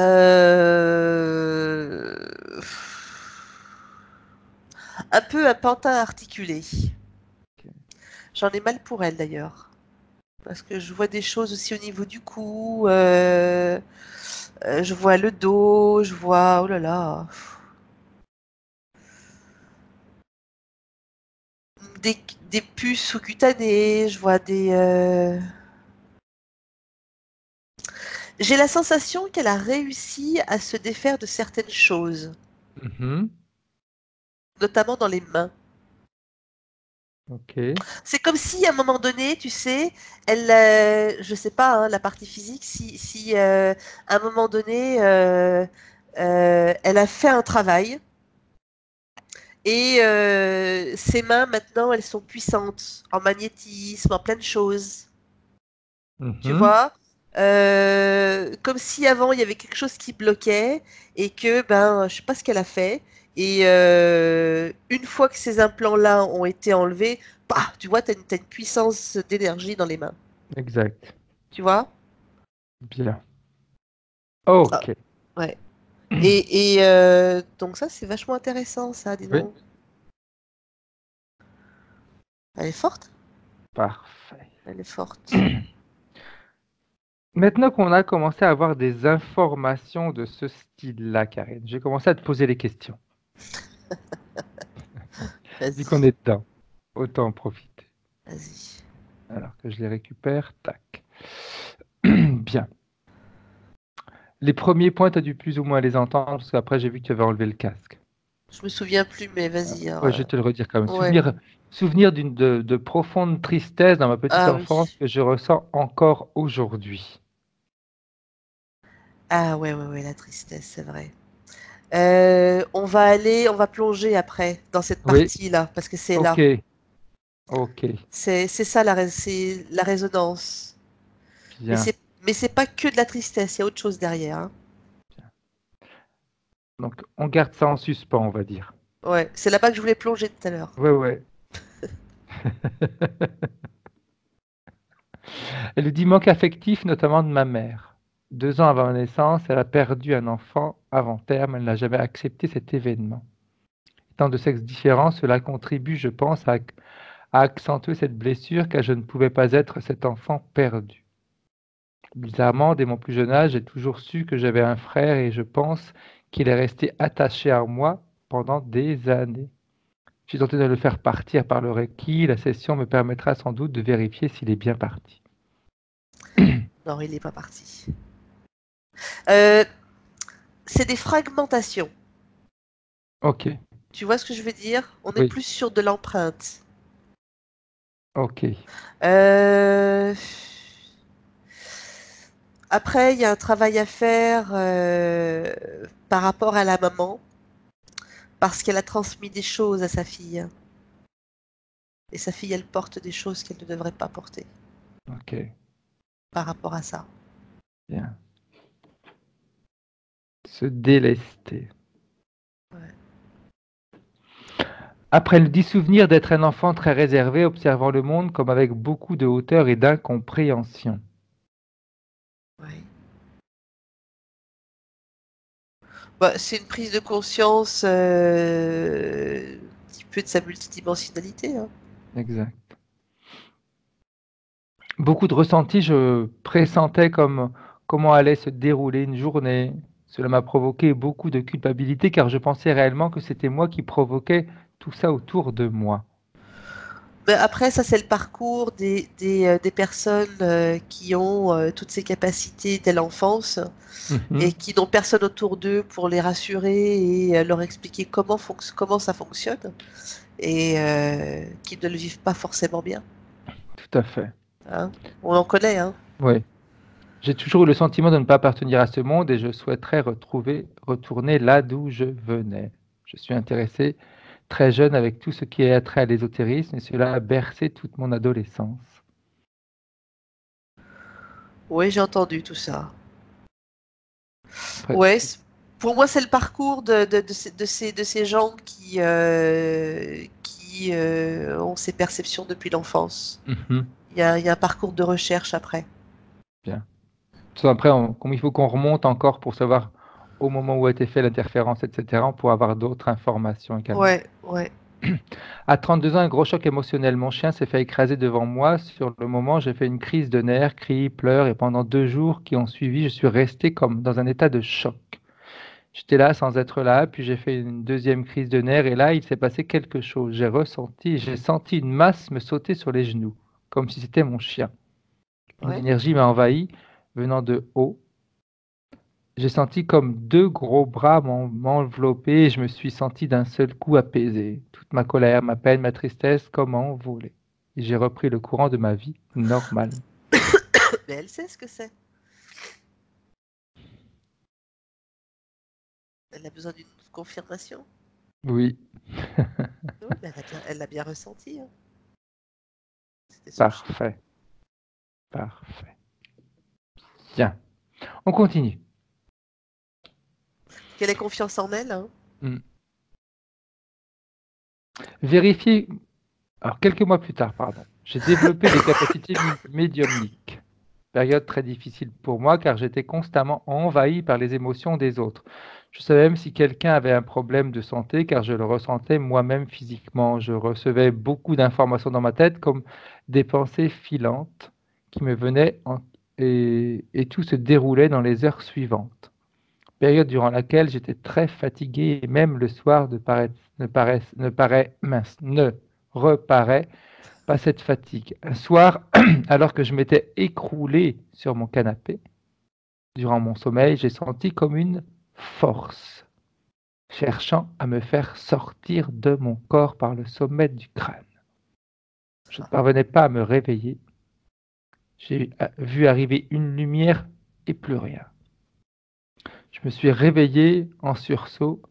peu un pantin articulé. Okay. J'en ai mal pour elle d'ailleurs. Parce que je vois des choses aussi au niveau du cou. Je vois le dos, je vois... Oh là là. Des puces sous-cutanées, je vois des... J'ai la sensation qu'elle a réussi à se défaire de certaines choses. Notamment dans les mains. Okay. C'est comme si à un moment donné, tu sais, elle, je sais pas, hein, la partie physique, si à un moment donné, elle a fait un travail et ses mains maintenant, elles sont puissantes en magnétisme, en plein de choses. Tu vois, comme si avant il y avait quelque chose qui bloquait et que ben, je sais pas ce qu'elle a fait. Et une fois que ces implants-là ont été enlevés, bah, tu vois, tu as une puissance d'énergie dans les mains. Exact. Tu vois? Bien. Ok. Ah, ouais. Et donc ça, c'est vachement intéressant, ça, dis donc. Elle est forte? Parfait. Elle est forte. Maintenant qu'on a commencé à avoir des informations de ce style-là, Karine, j'ai commencé à te poser les questions. Vu qu'on est dedans, autant en profiter. Vas-y. Alors que je les récupère, tac. Bien. Les premiers points, tu as dû plus ou moins les entendre, parce qu'après, j'ai vu que tu avais enlevé le casque. Je me souviens plus, mais vas-y. Ouais, je vais te le redire quand même. Ouais. Souvenir de profonde tristesse dans ma petite Ah enfance oui. que je ressens encore aujourd'hui. Ah ouais, la tristesse, c'est vrai. On va plonger après dans cette Oui, partie-là, parce que c'est ok, là. ok, C'est ça c'est la résonance. bien. Mais c'est pas que de la tristesse, il y a autre chose derrière, hein. Donc, on garde ça en suspens, on va dire. Ouais, c'est là-bas que je voulais plonger tout à l'heure. Ouais, ouais. Elle lui dit manque affectif, notamment de ma mère. 2 ans avant ma naissance, elle a perdu un enfant avant terme. Elle n'a jamais accepté cet événement. Étant de sexes différents, cela contribue, je pense, à accentuer cette blessure car je ne pouvais pas être cet enfant perdu. Bizarrement, dès mon plus jeune âge, j'ai toujours su que j'avais un frère et je pense qu'il est resté attaché à moi pendant des années. J'ai tenté de le faire partir par le Reiki. La session me permettra sans doute de vérifier s'il est bien parti. Non, il n'est pas parti. C'est des fragmentations. Ok, Tu vois ce que je veux dire? On est oui, plus sur de l'empreinte. ok, Euh, Après, il y a un travail à faire par rapport à la maman, parce qu'elle a transmis des choses à sa fille. Et sa fille, elle porte des choses qu'elle ne devrait pas porter ok, par rapport à ça. bien. Se délester. Ouais. Après le dit souvenir d'être un enfant très réservé, observant le monde comme avec beaucoup de hauteur et d'incompréhension. Ouais. Bah, c'est une prise de conscience un petit peu de sa multidimensionnalité, hein. Exact. Beaucoup de ressentis, je pressentais comme comment allait se dérouler une journée. Cela m'a provoqué beaucoup de culpabilité car je pensais réellement que c'était moi qui provoquais tout ça autour de moi. Mais après, ça, c'est le parcours des personnes qui ont toutes ces capacités dès l'enfance et Mhm, qui n'ont personne autour d'eux pour les rassurer et leur expliquer comment ça fonctionne et qui ne le vivent pas forcément bien, tout à fait. hein. On en connaît, hein. Oui. J'ai toujours eu le sentiment de ne pas appartenir à ce monde et je souhaiterais retourner là d'où je venais. Je suis intéressé très jeune avec tout ce qui est attrait à l'ésotérisme et cela a bercé toute mon adolescence. Oui, j'ai entendu tout ça. Après, Ouais, pour moi, c'est le parcours de ces gens qui ont ces perceptions depuis l'enfance. mhm, Il y a un parcours de recherche après. bien. Après, comme il faut qu'on remonte encore pour savoir au moment où a été fait l'interférence, etc., pour avoir d'autres informations également. Ouais. À 32 ans, un gros choc émotionnel. Mon chien s'est fait écraser devant moi. Sur le moment, j'ai fait une crise de nerfs, cris, pleurs, et pendant 2 jours qui ont suivi, je suis resté comme dans un état de choc. J'étais là sans être là, puis j'ai fait une deuxième crise de nerfs, et là, il s'est passé quelque chose. J'ai senti une masse me sauter sur les genoux, comme si c'était mon chien. Une Ouais. énergie m'a envahi, venant de haut. J'ai senti comme 2 gros bras m'envelopper et je me suis senti d'un seul coup apaisé. Toute ma colère, ma peine, ma tristesse comme envolée. Et j'ai repris le courant de ma vie normale. Mais elle sait ce que c'est. Elle a besoin d'une confirmation. Oui, Oui, mais elle l'a bien ressenti, hein. C'était son chien. parfait, parfait. Bien, on continue. Qu'elle ait confiance en elle, hein. Hmm. Alors, quelques mois plus tard, pardon, j'ai développé des capacités médiumniques. Période très difficile pour moi car j'étais constamment envahi par les émotions des autres. Je savais même si quelqu'un avait un problème de santé car je le ressentais moi-même physiquement. Je recevais beaucoup d'informations dans ma tête comme des pensées filantes qui me venaient et tout se déroulait dans les heures suivantes. Période durant laquelle j'étais très fatigué et même le soir ne reparaît pas cette fatigue. Un soir, alors que je m'étais écroulé sur mon canapé, durant mon sommeil, j'ai senti comme une force cherchant à me faire sortir de mon corps par le sommet du crâne. Je ne parvenais pas à me réveiller. J'ai vu arriver une lumière et plus rien. Je me suis réveillé en sursaut.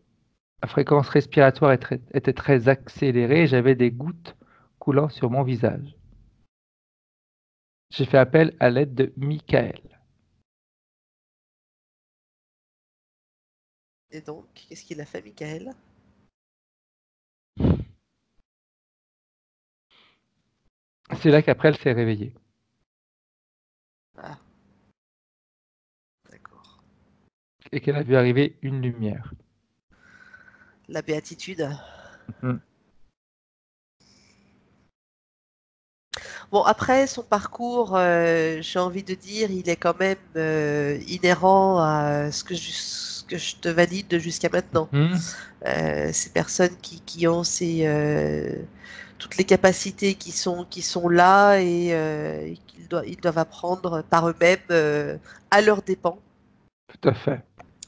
Ma fréquence respiratoire était très accélérée et j'avais des gouttes coulant sur mon visage. J'ai fait appel à l'aide de Michael. Et donc, qu'est-ce qu'il a fait, Michael? C'est là qu'après elle s'est réveillée. Ah. D'accord. Et qu'elle a vu arriver une lumière. La béatitude. Mm. Bon, après, son parcours, j'ai envie de dire, il est quand même inhérent à ce que je te valide jusqu'à maintenant. Mm. Ces personnes qui ont toutes les capacités qui sont là et ils doivent apprendre par eux-mêmes à leurs dépens. Tout à fait.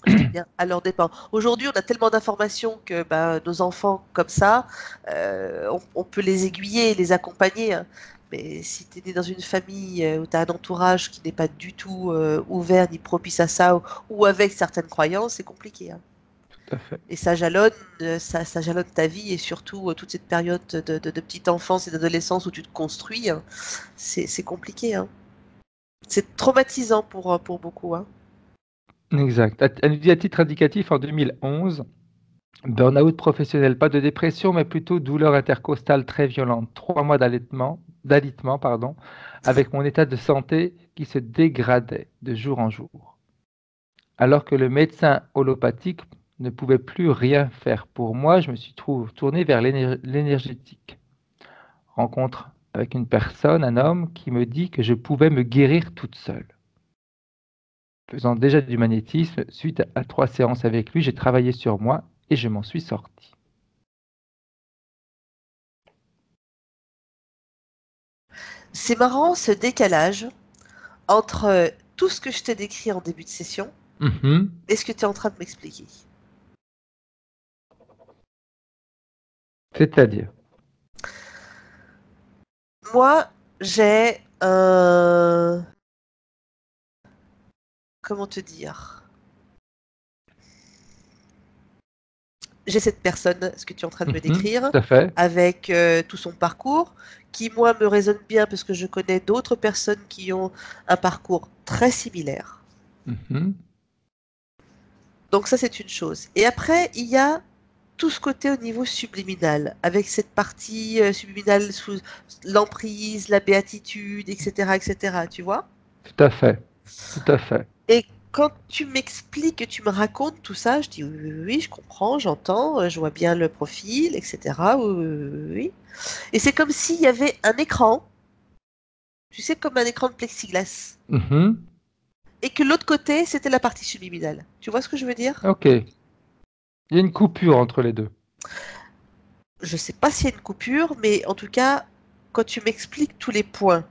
Je dis bien à leurs dépens. Aujourd'hui, on a tellement d'informations que nos enfants, comme ça, on peut les aiguiller, les accompagner. Hein. Mais si tu es né dans une famille où tu as un entourage qui n'est pas du tout ouvert ni propice à ça, ou avec certaines croyances, c'est compliqué. Hein. Tout à fait. Et ça jalonne ta vie et surtout toute cette période de petite enfance et d'adolescence où tu te construis. Hein. C'est compliqué. Hein. C'est traumatisant pour beaucoup. Hein. Exact. Elle nous dit à titre indicatif en 2011, burn-out professionnel, pas de dépression, mais plutôt douleur intercostale très violente. 3 mois d'alitement, avec mon état de santé qui se dégradait de jour en jour. Alors que le médecin allopathique ne pouvait plus rien faire pour moi, je me suis tourné vers l'énergétique. Rencontre avec une personne, un homme, qui me dit que je pouvais me guérir toute seule. Faisant déjà du magnétisme, suite à 3 séances avec lui, j'ai travaillé sur moi et je m'en suis sorti. C'est marrant ce décalage entre tout ce que je t'ai décrit en début de session et ce que tu es en train de m'expliquer. C'est-à-dire? Moi, j'ai un... Comment te dire? J'ai cette personne, ce que tu es en train de me décrire, tout à fait. avec tout son parcours, qui, moi, me résonne bien parce que je connais d'autres personnes qui ont un parcours très similaire. Donc ça, c'est une chose. Et après, il y a tout ce côté au niveau subliminal, avec cette partie subliminale sous l'emprise, la béatitude, etc., etc., tu vois? Tout à fait. Tout à fait. Et quand tu m'expliques, tu me racontes tout ça, je dis oui, oui, oui, je comprends, j'entends, je vois bien le profil, etc. Oui, oui, oui, oui. Et c'est comme s'il y avait un écran, tu sais, comme un écran de plexiglas. Et que l'autre côté, c'était la partie subliminale. Tu vois ce que je veux dire? Ok. Il y a une coupure entre les deux. Je sais pas s'il y a une coupure, mais en tout cas, quand tu m'expliques tous les points,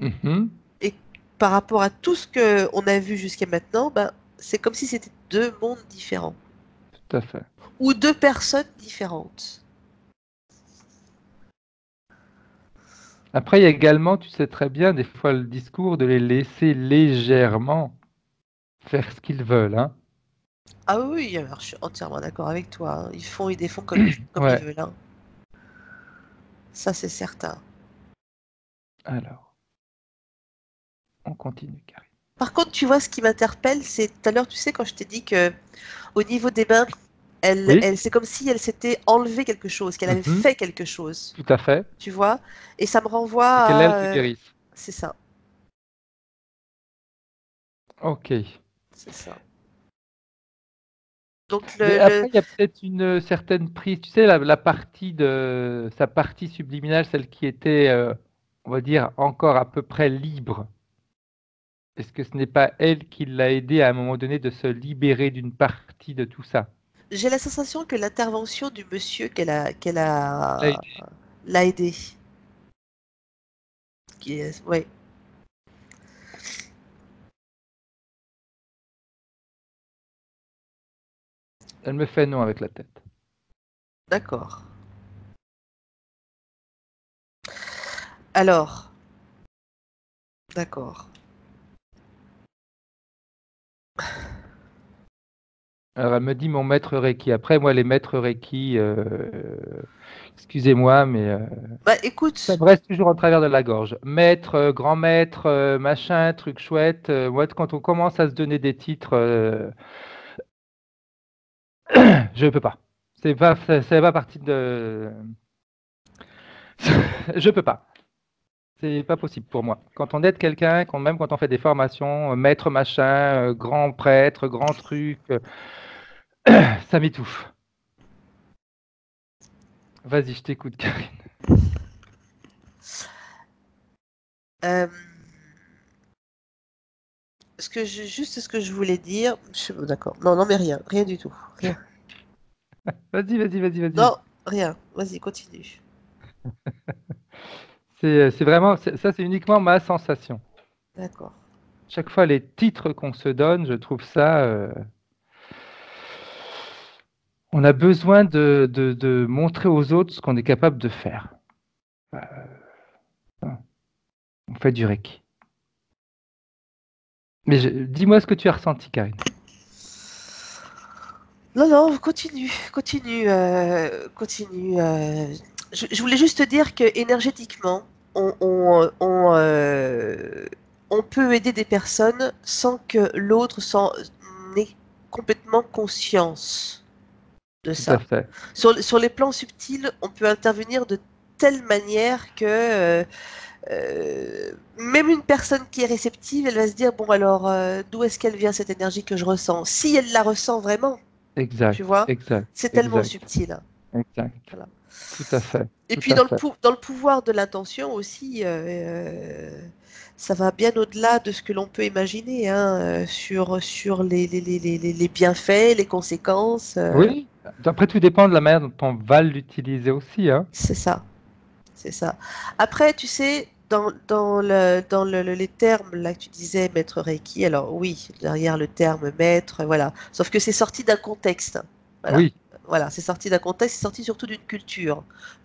et par rapport à tout ce qu'on a vu jusqu'à maintenant, c'est comme si c'était 2 mondes différents. Tout à fait. Ou 2 personnes différentes. Après, il y a également, tu sais très bien, des fois le discours de les laisser légèrement faire ce qu'ils veulent. Hein. Ah oui, alors je suis entièrement d'accord avec toi. Hein. Ils font et défont comme ils veulent. Hein. Ça, c'est certain. Alors, on continue, Karine. Par contre, tu vois, ce qui m'interpelle, c'est tout à l'heure, tu sais, quand je t'ai dit que au niveau des mains, c'est comme si elle s'était enlevée quelque chose, qu'elle avait fait quelque chose. Tout à fait. Tu vois? Et ça me renvoie à... qu'elle te guérisse. C'est ça. Ok. C'est ça. Donc après, il y a peut-être une certaine prise, tu sais, la partie de sa partie subliminale, celle qui était, on va dire, encore à peu près libre. Est-ce que ce n'est pas elle qui l'a aidé à un moment donné de se libérer d'une partie de tout ça? j'ai la sensation que l'intervention du monsieur L'a aidé. l'a aidé. Ouais. Elle me fait non avec la tête. D'accord. Alors, d'accord. Alors elle me dit mon maître Reiki. Après, moi, les maîtres Reiki, excusez-moi, mais Bah ça écoute, me reste toujours en travers de la gorge. Maître, grand maître, machin, truc chouette. Moi, quand on commence à se donner des titres, je peux pas. C'est pas partie de. Je peux pas. C'est pas possible pour moi. Quand on aide quelqu'un, même quand on fait des formations, maître machin, grand prêtre, grand truc, ça m'étouffe. Vas-y, je t'écoute, Karine. euh, juste ce que je voulais dire. D'accord. Non, non, mais rien du tout. Rien. Vas-y. Non, rien. Vas-y, continue. C'est vraiment, ça c'est uniquement ma sensation. D'accord. Chaque fois, les titres qu'on se donne, je trouve ça. On a besoin de montrer aux autres ce qu'on est capable de faire. On fait du Reiki. Mais dis-moi ce que tu as ressenti, Karine. Non, non, continue. Continue. Je voulais juste te dire que énergétiquement, on peut aider des personnes sans que l'autre ait complètement conscience de Tout à ça. fait. Sur les plans subtils, on peut intervenir de telle manière que même une personne qui est réceptive, elle va se dire, bon alors, d'où est-ce qu'elle vient cette énergie que je ressens? Si elle la ressent vraiment, tu Exact, vois, exact, c'est tellement exact, subtil. exact. Voilà. Tout à fait, Et tout puis à fait. dans le pouvoir de l'intention aussi, ça va bien au-delà de ce que l'on peut imaginer hein, sur les bienfaits, les conséquences. Oui, après tout dépend de la manière dont on va l'utiliser aussi, hein. C'est ça, c'est ça. Après, tu sais, les termes là que tu disais, maître Reiki, alors oui, derrière le terme maître, voilà. Sauf que c'est sorti d'un contexte. Voilà. Oui, Voilà, c'est sorti d'un contexte, c'est sorti surtout d'une culture.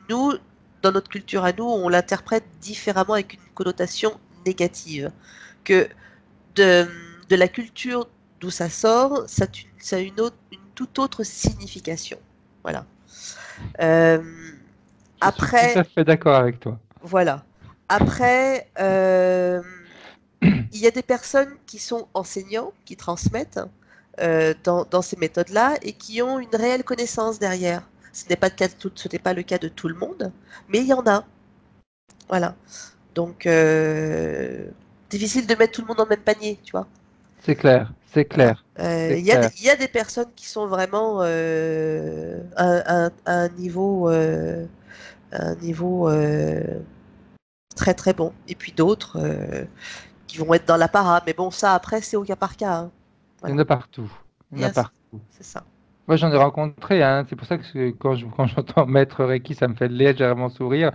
Nous, dans notre culture à nous, on l'interprète différemment avec une connotation négative. Que de, de la culture d'où ça sort, ça a une toute autre signification. Voilà. Euh, je suis tout après, à fait d'accord avec toi. voilà. Après, il y a des personnes qui sont enseignants, qui transmettent dans ces méthodes-là et qui ont une réelle connaissance derrière. Ce n'est pas le cas de tout le monde, mais il y en a. Voilà. Donc, difficile de mettre tout le monde dans le même panier, tu vois. C'est clair, c'est Voilà. clair, c'est Il y a, clair. il y a des personnes qui sont vraiment à un niveau très très bon. Et puis d'autres qui vont être dans l'apparat. Mais bon, ça, après, c'est au cas par cas. Hein. Il y en Voilà. a partout. Il y en a Yes, partout. c'est ça. Moi, j'en ai rencontré, hein. C'est pour ça que quand j'entends Maître Reiki, ça me fait légèrement sourire.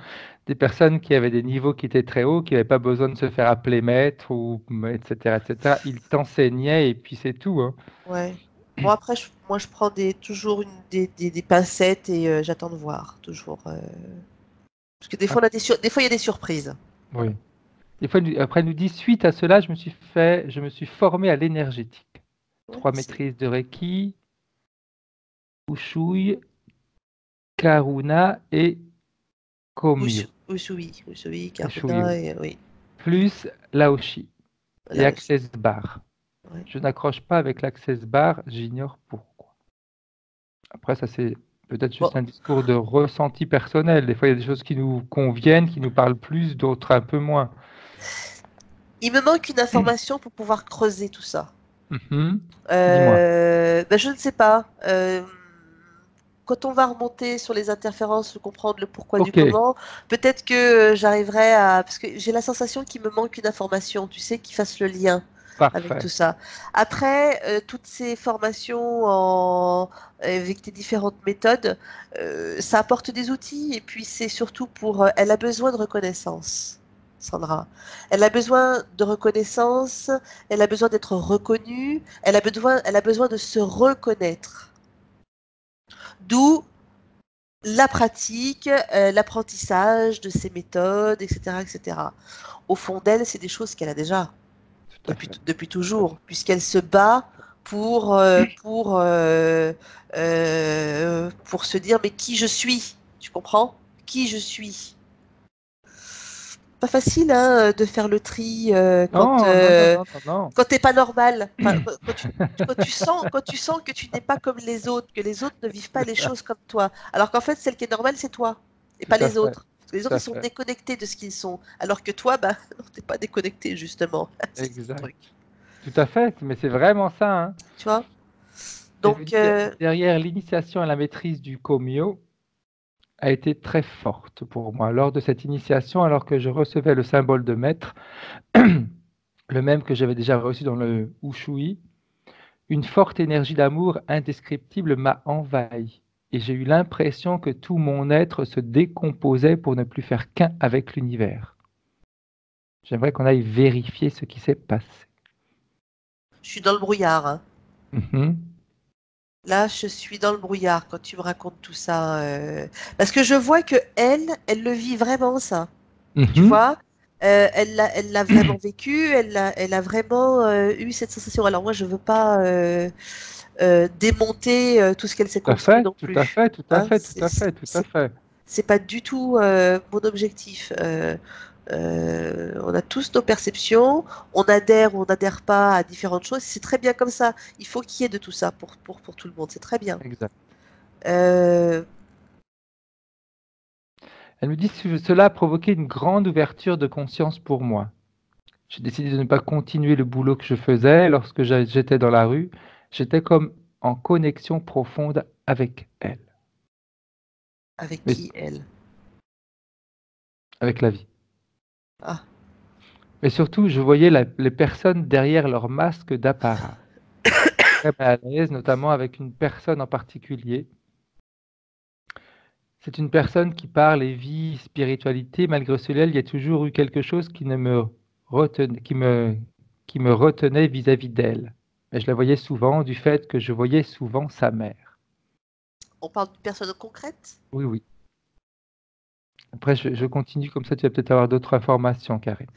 Des personnes qui avaient des niveaux qui étaient très hauts, qui n'avaient pas besoin de se faire appeler maître, ou, etc., etc. Ils t'enseignaient et puis c'est tout, hein. Ouais. Bon, après, moi, je prends toujours des pincettes et j'attends de voir. Toujours. Parce que des fois, des fois, il y a des surprises. Oui. Des fois, après, elle nous dit, suite à cela, je me suis formé à l'énergétique. Ouais, 3 maîtrises de Reiki, Ushui, Karuna et Komyo. Usui, Ushuyo. Karuna, et, oui. Plus Laoshi et Là aussi. Access Bar. Ouais. Je n'accroche pas avec l'Access Bar, j'ignore pourquoi. Après, ça, c'est peut-être Bon, juste un discours de ressenti personnel. Des fois, il y a des choses qui nous conviennent, qui nous parlent plus, d'autres un peu moins. Il me manque une information pour pouvoir creuser tout ça. Dis-moi. Je ne sais pas. Quand on va remonter sur les interférences, comprendre le pourquoi du comment, peut-être que j'arriverai à... Parce que j'ai la sensation qu'il me manque une information, tu sais, qui fasse le lien avec tout ça. Après, toutes ces formations avec tes différentes méthodes, ça apporte des outils et puis c'est surtout pour... elle a besoin de reconnaissance, Sandra. Elle a besoin de reconnaissance, elle a besoin d'être reconnue, elle a besoin de se reconnaître. D'où la pratique, l'apprentissage de ces méthodes, etc., etc. Au fond d'elle, c'est des choses qu'elle a déjà depuis toujours, puisqu'elle se bat pour se dire mais qui je suis, tu comprends? Qui je suis? Pas facile hein, de faire le tri quand t'es pas normal, quand tu sens que tu n'es pas comme les autres, que les autres ne vivent pas les choses comme toi, alors qu'en fait celle qui est normale c'est toi et pas les autres. Parce que les autres ils sont déconnectés de ce qu'ils sont, alors que toi t'es pas déconnecté justement. Exact. Tout à fait, mais c'est vraiment ça. Hein. Tu vois. Donc derrière l'initiation à la maîtrise du Komyo a été très forte pour moi lors de cette initiation, alors que je recevais le symbole de maître, le même que j'avais déjà reçu dans le Ushui. Une forte énergie d'amour indescriptible m'a envahi et j'ai eu l'impression que tout mon être se décomposait pour ne plus faire qu'un avec l'univers. J'aimerais qu'on aille vérifier ce qui s'est passé. Je suis dans le brouillard. Hein. Là, je suis dans le brouillard quand tu me racontes tout ça. Parce que je vois que elle le vit vraiment, ça. Tu vois, elle l'a vraiment vécu, elle a vraiment eu cette sensation. Alors moi, je ne veux pas démonter tout ce qu'elle s'est construit non plus. Tout à fait. C'est pas du tout mon objectif. On a tous nos perceptions, on adhère ou on n'adhère pas à différentes choses, c'est très bien comme ça. Il faut qu'il y ait de tout ça pour tout le monde, c'est très bien. Exact. Elle me dit que cela a provoqué une grande ouverture de conscience pour moi. J'ai décidé de ne pas continuer le boulot que je faisais lorsque j'étais dans la rue. J'étais comme en connexion profonde avec elle. Avec qui, elle? Avec la vie. Ah. Mais surtout, je voyais les personnes derrière leur masque d'apparat. Très à l'aise, notamment avec une personne en particulier. C'est une personne qui parle et vit spiritualité. Malgré cela, il y a toujours eu quelque chose qui me retenait vis-à-vis d'elle. Mais je la voyais souvent du fait que je voyais souvent sa mère. On parle d'une personne concrète? Oui, oui. Après, je continue comme ça, tu vas peut-être avoir d'autres informations, Karine.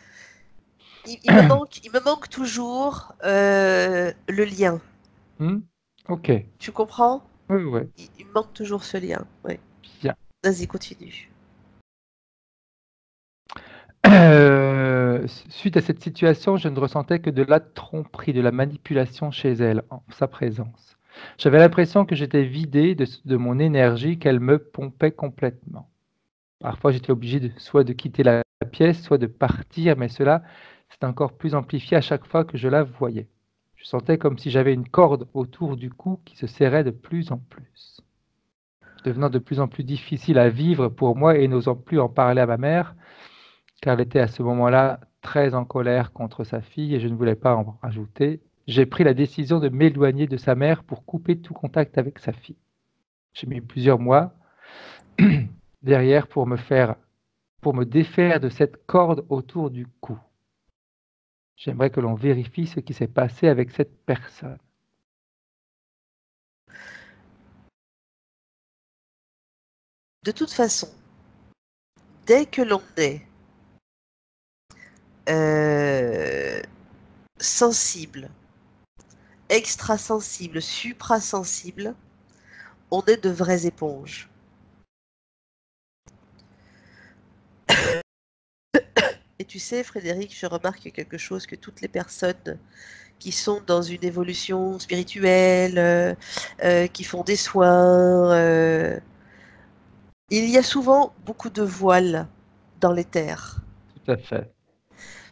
Il me manque toujours le lien. Ok. Tu comprends? Oui, oui. Il me manque toujours ce lien. Oui. Bien. Vas-y, continue. Suite à cette situation, je ne ressentais que de la tromperie, de la manipulation chez elle, en sa présence. J'avais l'impression que j'étais vidé de mon énergie, qu'elle me pompait complètement. Parfois, j'étais obligé soit de quitter la pièce, soit de partir, mais cela s'est encore plus amplifié à chaque fois que je la voyais. Je sentais comme si j'avais une corde autour du cou qui se serrait de plus en plus. Devenant de plus en plus difficile à vivre pour moi et n'osant plus en parler à ma mère, car elle était à ce moment-là très en colère contre sa fille et je ne voulais pas en rajouter, j'ai pris la décision de m'éloigner de sa mère pour couper tout contact avec sa fille. J'ai mis plusieurs mois derrière pour me défaire de cette corde autour du cou. J'aimerais que l'on vérifie ce qui s'est passé avec cette personne. De toute façon, dès que l'on est sensible, extrasensible, suprasensible, on est de vraies éponges. Et tu sais, Frédéric, je remarque quelque chose, que toutes les personnes qui sont dans une évolution spirituelle, qui font des soins, il y a souvent beaucoup de voiles dans l'éther. Tout à fait.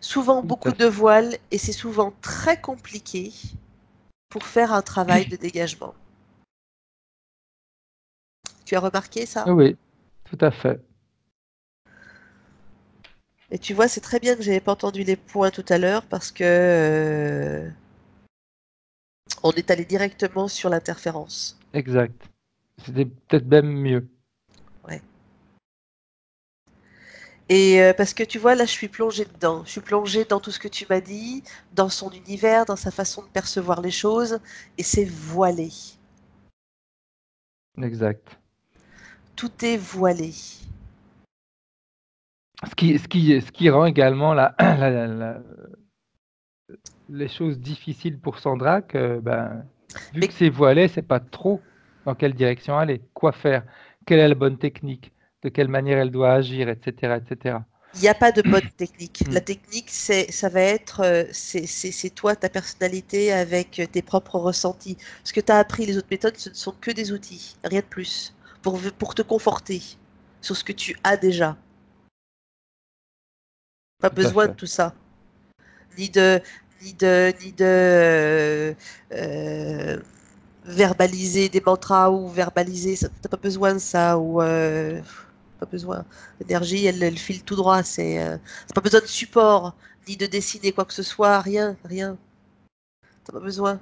Souvent Tout beaucoup à de voiles et c'est souvent très compliqué pour faire un travail de dégagement. Tu as remarqué ça? Oui, tout à fait. Et tu vois, c'est très bien que j'avais pas entendu les points tout à l'heure parce que on est allé directement sur l'interférence. Exact. C'était peut-être même mieux. Ouais. Et parce que tu vois, là, je suis plongée dedans. Je suis plongée dans tout ce que tu m'as dit, dans son univers, dans sa façon de percevoir les choses, et c'est voilé. Exact. Tout est voilé. Ce qui rend également les choses difficiles pour Sandra, que vu Mais que c'est voilé, c'est pas trop dans quelle direction aller, quoi faire, quelle est la bonne technique, de quelle manière elle doit agir, etc., etc. il n'y a pas de bonne technique. Hmm. La technique, ça va être, c'est toi, ta personnalité avec tes propres ressentis. Ce que tu as appris, les autres méthodes, ce ne sont que des outils, rien de plus, pour te conforter sur ce que tu as déjà. Pas Tout à besoin de fait. tout ça. Ni de, ni de verbaliser des mantras ou verbaliser, t'as pas besoin de ça, ou pas besoin. L'énergie, elle file tout droit, t'as pas besoin de support, ni de dessiner quoi que ce soit, rien, rien. T'as pas besoin.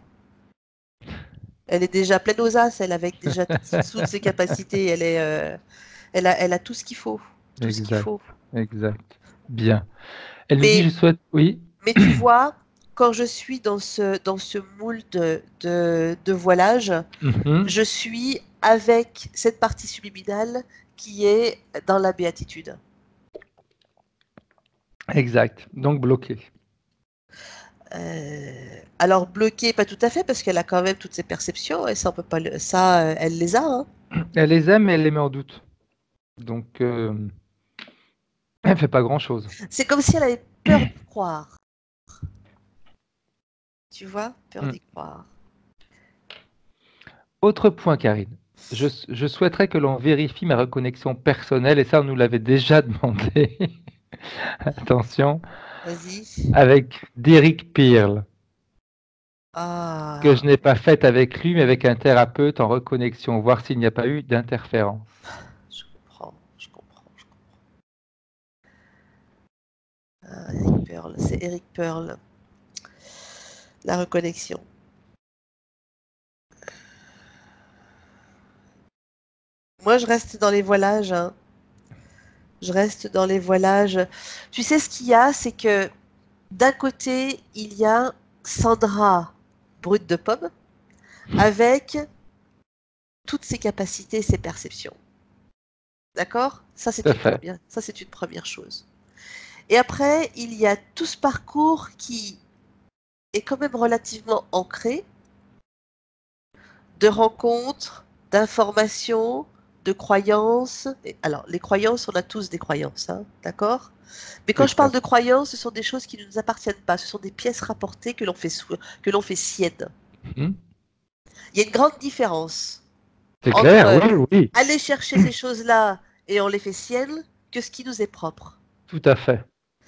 Elle est déjà pleine aux as, elle, avec déjà toutes ses capacités, elle a tout ce qu'il faut, tout ce qu'il Exact, faut. exact. Bien. Elle nous dit, je Mais, souhaite, oui, mais tu vois, quand je suis dans ce moule de voilage, mhm, je suis avec cette partie subliminale qui est dans la béatitude. exact. Donc bloqué. Alors bloquée, pas tout à fait, parce qu'elle a quand même toutes ses perceptions, et ça, on peut pas ça, elle les a. Hein. Elle les aime, mais elle les met en doute. Donc, elle fait pas grand-chose. C'est comme si elle avait peur d'y croire. Tu vois, peur Hmm. d'y croire. Autre point, Karine. Je souhaiterais que l'on vérifie ma reconnexion personnelle, et ça, on nous l'avait déjà demandé. Attention, Vas-y. avec Derek Pearl, que Ah, je n'ai pas faite avec lui, mais avec un thérapeute en reconnexion, voir s'il n'y a pas eu d'interférence. je comprends, je comprends, je comprends. Ah, Eric Pearl, c'est Eric Pearl. La reconnexion. Moi, je reste dans les voilages. Hein. Je reste dans les voilages. Tu sais, ce qu'il y a, c'est que d'un côté, il y a Sandra, brute de pomme, avec toutes ses capacités et ses perceptions. D'accord? Ça, Tout c'est à une fait. première, ça, c'est une première chose. Et après, il y a tout ce parcours qui est quand même relativement ancré de rencontres, d'informations, de croyances. Alors, les croyances, on a tous des croyances, hein, d'accord? Mais quand je parle de Exact. croyances, ce sont des choses qui ne nous appartiennent pas. Ce sont des pièces rapportées que l'on fait siennes. Mhm. Il y a une grande différence C'est clair, entre oui, oui. aller chercher ces choses-là et on les fait siennes que ce qui nous est propre. Tout à fait.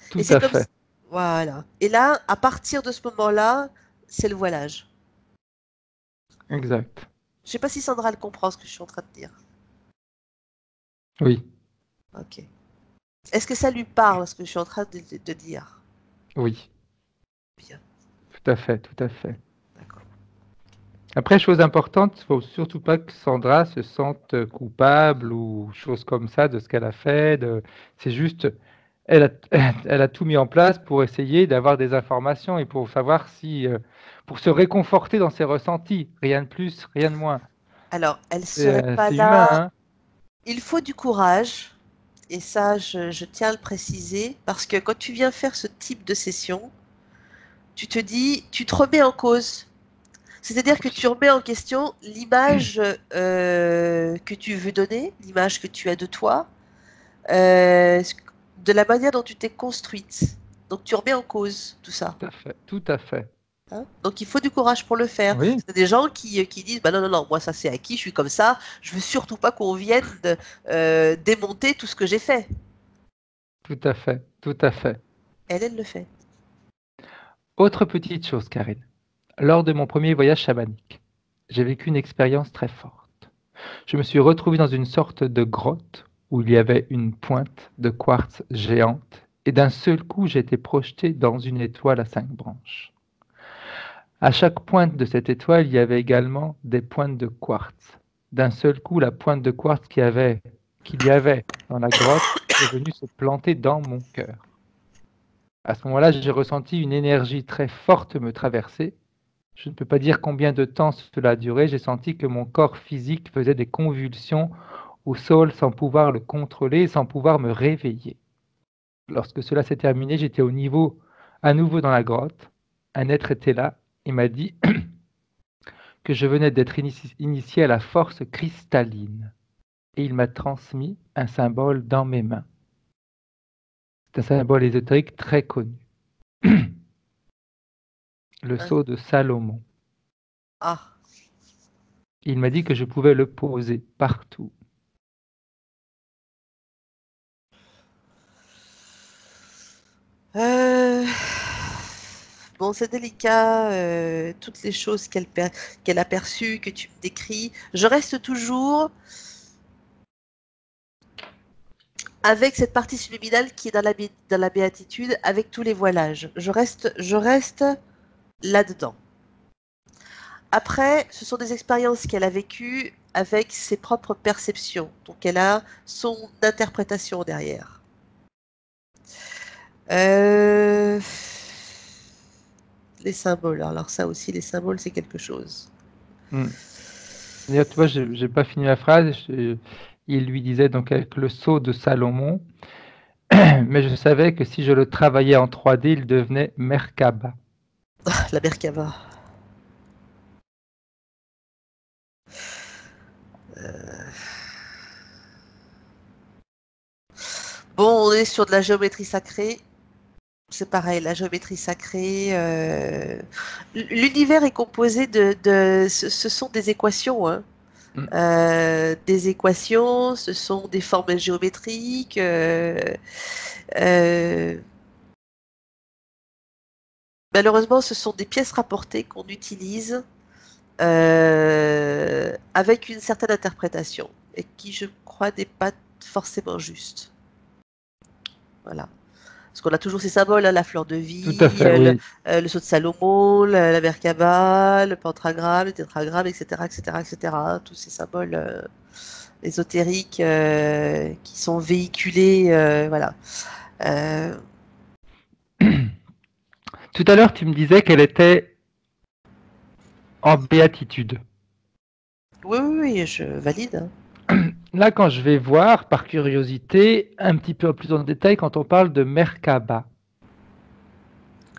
Et Tout c'est à comme... fait. Voilà. Et là, à partir de ce moment-là, c'est le voilage. Exact. Je sais pas si Sandra le comprend ce que je suis en train de dire. Oui, Ok. Est-ce que ça lui parle ce que je suis en train de dire? oui. Bien, Tout à fait, tout à fait. d'accord. Après, chose importante, il ne faut surtout pas que Sandra se sente coupable ou chose comme ça de ce qu'elle a fait. C'est juste, elle a, elle a tout mis en place pour essayer d'avoir des informations et pour savoir si, pour se réconforter dans ses ressentis. Rien de plus, rien de moins. Alors, elle serait pas C'est humain, là. hein? Il faut du courage, et ça, je tiens à le préciser, parce que quand tu viens faire ce type de session, tu te dis, tu te remets en cause. C'est-à-dire que tu remets en question l'image que tu veux donner, l'image que tu as de toi, euh, de la manière dont tu t'es construite. Donc tu remets en cause tout ça. Tout à fait, tout à fait. Hein. Donc il faut du courage pour le faire. Oui, C'est des gens qui disent bah non, non, non, moi ça c'est acquis, je suis comme ça, je veux surtout pas qu'on vienne démonter tout ce que j'ai fait. tout à fait, tout à fait. Elle le fait. Autre petite chose, Karine. Lors de mon premier voyage chamanique, j'ai vécu une expérience très forte. Je me suis retrouvé dans une sorte de grotte où il y avait une pointe de quartz géante et d'un seul coup, j'ai été projeté dans une étoile à 5 branches. À chaque pointe de cette étoile, il y avait également des pointes de quartz. D'un seul coup, la pointe de quartz qu'il y avait dans la grotte est venue se planter dans mon cœur. À ce moment-là, j'ai ressenti une énergie très forte me traverser. Je ne peux pas dire combien de temps cela a duré. J'ai senti que mon corps physique faisait des convulsions au sol sans pouvoir le contrôler, sans pouvoir me réveiller. Lorsque cela s'est terminé, j'étais à nouveau dans la grotte. Un être était là et m'a dit que je venais d'être initié à la force cristalline. Et il m'a transmis un symbole dans mes mains. C'est un symbole ésotérique très connu. Le sceau de Salomon. Ah. Il m'a dit que je pouvais le poser partout. Bon, c'est délicat, toutes les choses qu'elle a perçues, que tu me décris. Je reste toujours avec cette partie subliminale qui est dans la béatitude, avec tous les voilages. Je reste là-dedans. Après, ce sont des expériences qu'elle a vécues avec ses propres perceptions. Donc, elle a son interprétation derrière. Les symboles. Alors ça aussi, les symboles, c'est quelque chose. D'ailleurs, tu vois, je n'ai pas fini la phrase. Il lui disait donc avec le sceau de Salomon, mais je savais que si je le travaillais en 3D, il devenait Merkaba. La Merkaba. Bon, on est sur de la géométrie sacrée. C'est pareil, la géométrie sacrée. L'univers est composé ce sont des équations. Hein. Des équations, ce sont des formules géométriques. Malheureusement, ce sont des pièces rapportées qu'on utilise avec une certaine interprétation et qui, je crois, n'est pas forcément juste. Voilà. Parce qu'on a toujours ces symboles, hein, la fleur de vie, tout à fait, oui. le sceau de Salomon, la Merkaba, le pentagramme, le tétragramme, etc., etc., etc. Tous ces symboles ésotériques qui sont véhiculés, voilà. Tout à l'heure, tu me disais qu'elle était en béatitude. Oui, je valide. Là, quand je vais voir, par curiosité, un petit peu plus en détail, quand on parle de Merkaba,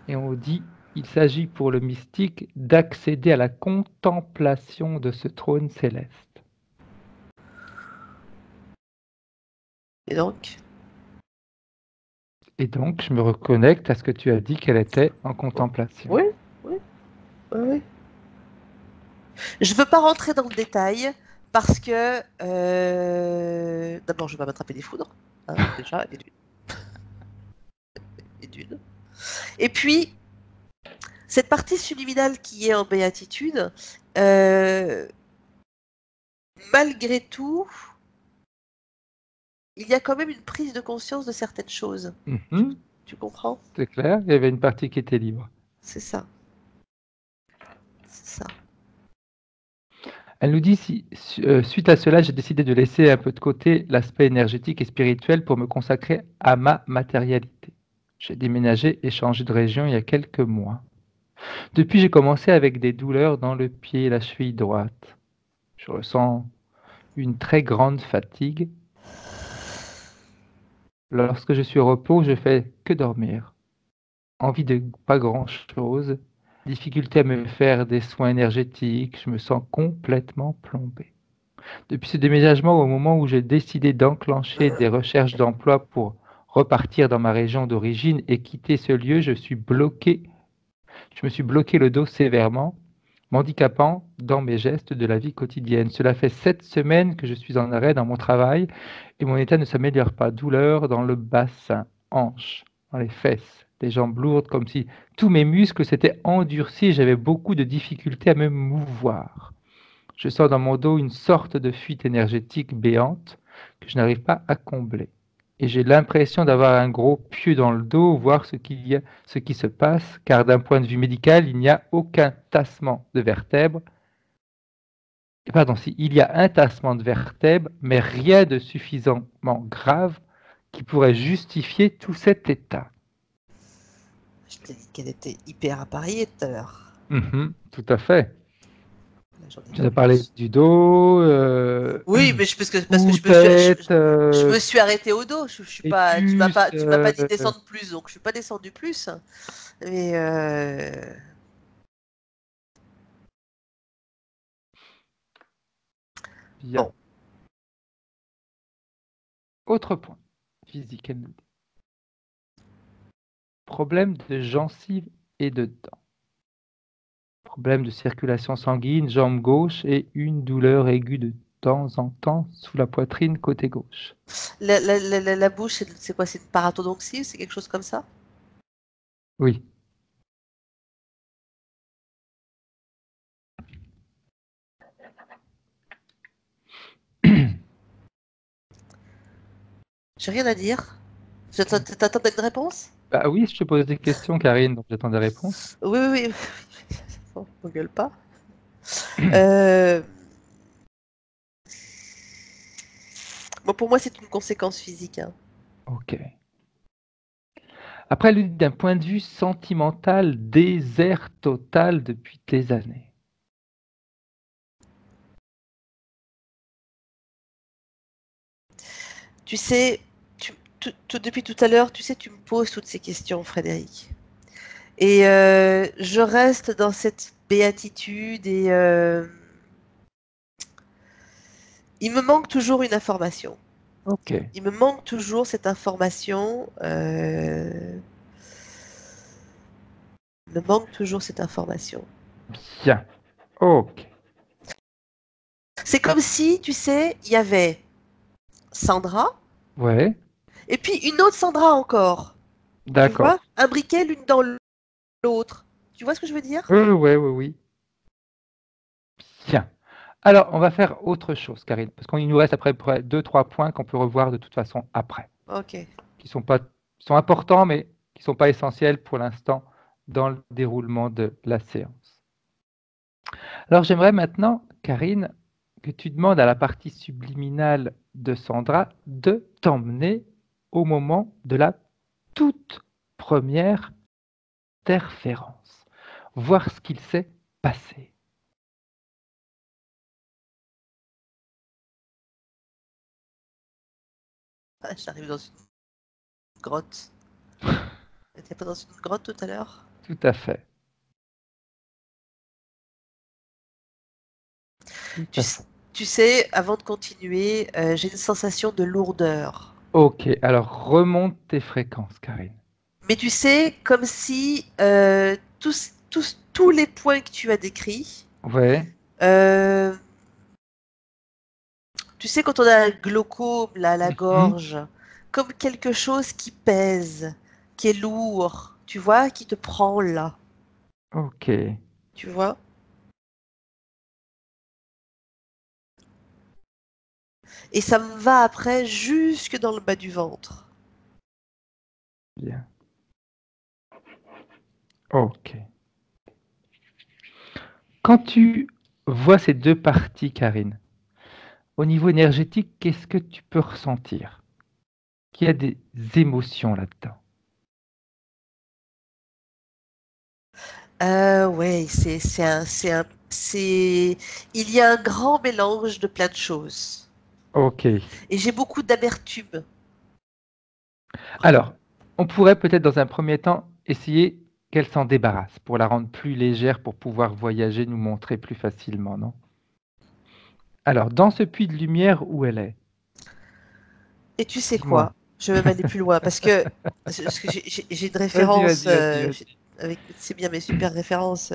et on dit, il s'agit pour le mystique d'accéder à la contemplation de ce trône céleste. Et donc, je me reconnecte à ce que tu as dit qu'elle était en contemplation. Oui. Je ne veux pas rentrer dans le détail parce que d'abord, je vais pas m'attraper des foudres, hein, déjà, et d'une. Et puis, cette partie subliminale qui est en béatitude, malgré tout, il y a quand même une prise de conscience de certaines choses. Tu comprends? C'est clair, il y avait une partie qui était libre. C'est ça. Elle nous dit, suite à cela, j'ai décidé de laisser un peu de côté l'aspect énergétique et spirituel pour me consacrer à ma matérialité. J'ai déménagé et changé de région il y a quelques mois. Depuis, j'ai commencé avec des douleurs dans le pied et la cheville droite. Je ressens une très grande fatigue. Lorsque je suis au repos, je fais que dormir. Envie de pas grand-chose. Difficulté à me faire des soins énergétiques, je me sens complètement plombé. Depuis ce déménagement, au moment où j'ai décidé d'enclencher des recherches d'emploi pour repartir dans ma région d'origine et quitter ce lieu, je me suis bloqué le dos sévèrement, m'handicapant dans mes gestes de la vie quotidienne. Cela fait 7 semaines que je suis en arrêt dans mon travail et mon état ne s'améliore pas. Douleur dans le bassin, hanche, dans les fesses, les jambes lourdes, comme si tous mes muscles s'étaient endurcis et j'avais beaucoup de difficultés à me mouvoir. Je sens dans mon dos une sorte de fuite énergétique béante que je n'arrive pas à combler. Et j'ai l'impression d'avoir un gros pieu dans le dos, voir ce qui se passe, car d'un point de vue médical, il n'y a aucun tassement de vertèbres. Pardon, si, il y a un tassement de vertèbres, mais rien de suffisamment grave qui pourrait justifier tout cet état. Je t'ai dit qu'elle était hyper appareillée tout à l'heure. Tout à fait. Tu as parlé du dos. Oui, mais parce que je me suis arrêté au dos. Je suis pas. Tu m'as pas dit descendre plus, donc je suis pas descendu plus. Mais Bien. Bon. Autre point physique, elle nous dit. Problème de gencives et de dents. Problème de circulation sanguine, jambe gauche et une douleur aiguë de temps en temps sous la poitrine côté gauche. La bouche, c'est quoi? C'est une paratodontie? C'est quelque chose comme ça? Oui. J'ai rien à dire. T'attends une réponse? Bah oui, je te pose des questions, Karine, donc j'attends des réponses. Oui, oui, oui. On ne gueule pas. Bon, pour moi, c'est une conséquence physique. Hein. Ok. Après, lui, d'un point de vue sentimental, désert total depuis des années. Tu sais, depuis tout à l'heure, tu sais, tu me poses toutes ces questions, Frédéric. Et je reste dans cette béatitude et il me manque toujours une information. Ok. Il me manque toujours cette information. Il me manque toujours cette information. Bien. Ok. C'est comme si, tu sais, il y avait Sandra. Ouais. Et puis une autre Sandra encore. D'accord. Tu vois, un briquet l'une dans l'autre. Tu vois ce que je veux dire? Oui. Bien. Alors, on va faire autre chose, Karine, parce qu'il nous reste après 2-3 points qu'on peut revoir de toute façon après. Ok. Qui sont importants, mais qui ne sont pas essentiels pour l'instant dans le déroulement de la séance. Alors, j'aimerais maintenant, Karine, que tu demandes à la partie subliminale de Sandra de t'emmener au moment de la toute première interférence, voir ce qu'il s'est passé. Ah, j'arrive dans une grotte. T'étais pas dans une grotte tout à l'heure? Tout à fait. Tu sais, avant de continuer, j'ai une sensation de lourdeur. Ok, alors remonte tes fréquences, Karine. Mais tu sais, comme si tous les points que tu as décrits, ouais. Tu sais, quand on a un glaucome, là, à la gorge, comme quelque chose qui pèse, qui est lourd, tu vois, qui te prend là. Ok. Tu vois? Et ça me va après jusque dans le bas du ventre. Bien. Ok. Quand tu vois ces deux parties, Karine, au niveau énergétique, qu'est-ce que tu peux ressentir? Qu'il y a des émotions là-dedans? Ouais, il y a un grand mélange de plein de choses. Ok. Et j'ai beaucoup d'amertume. Alors, on pourrait peut-être dans un premier temps essayer qu'elle s'en débarrasse pour la rendre plus légère, pour pouvoir voyager, nous montrer plus facilement, non? Alors, dans ce puits de lumière où elle est. Et tu sais quoi? Je vais m'aller plus loin parce que j'ai une référence. Vas-y. C'est bien mes super références.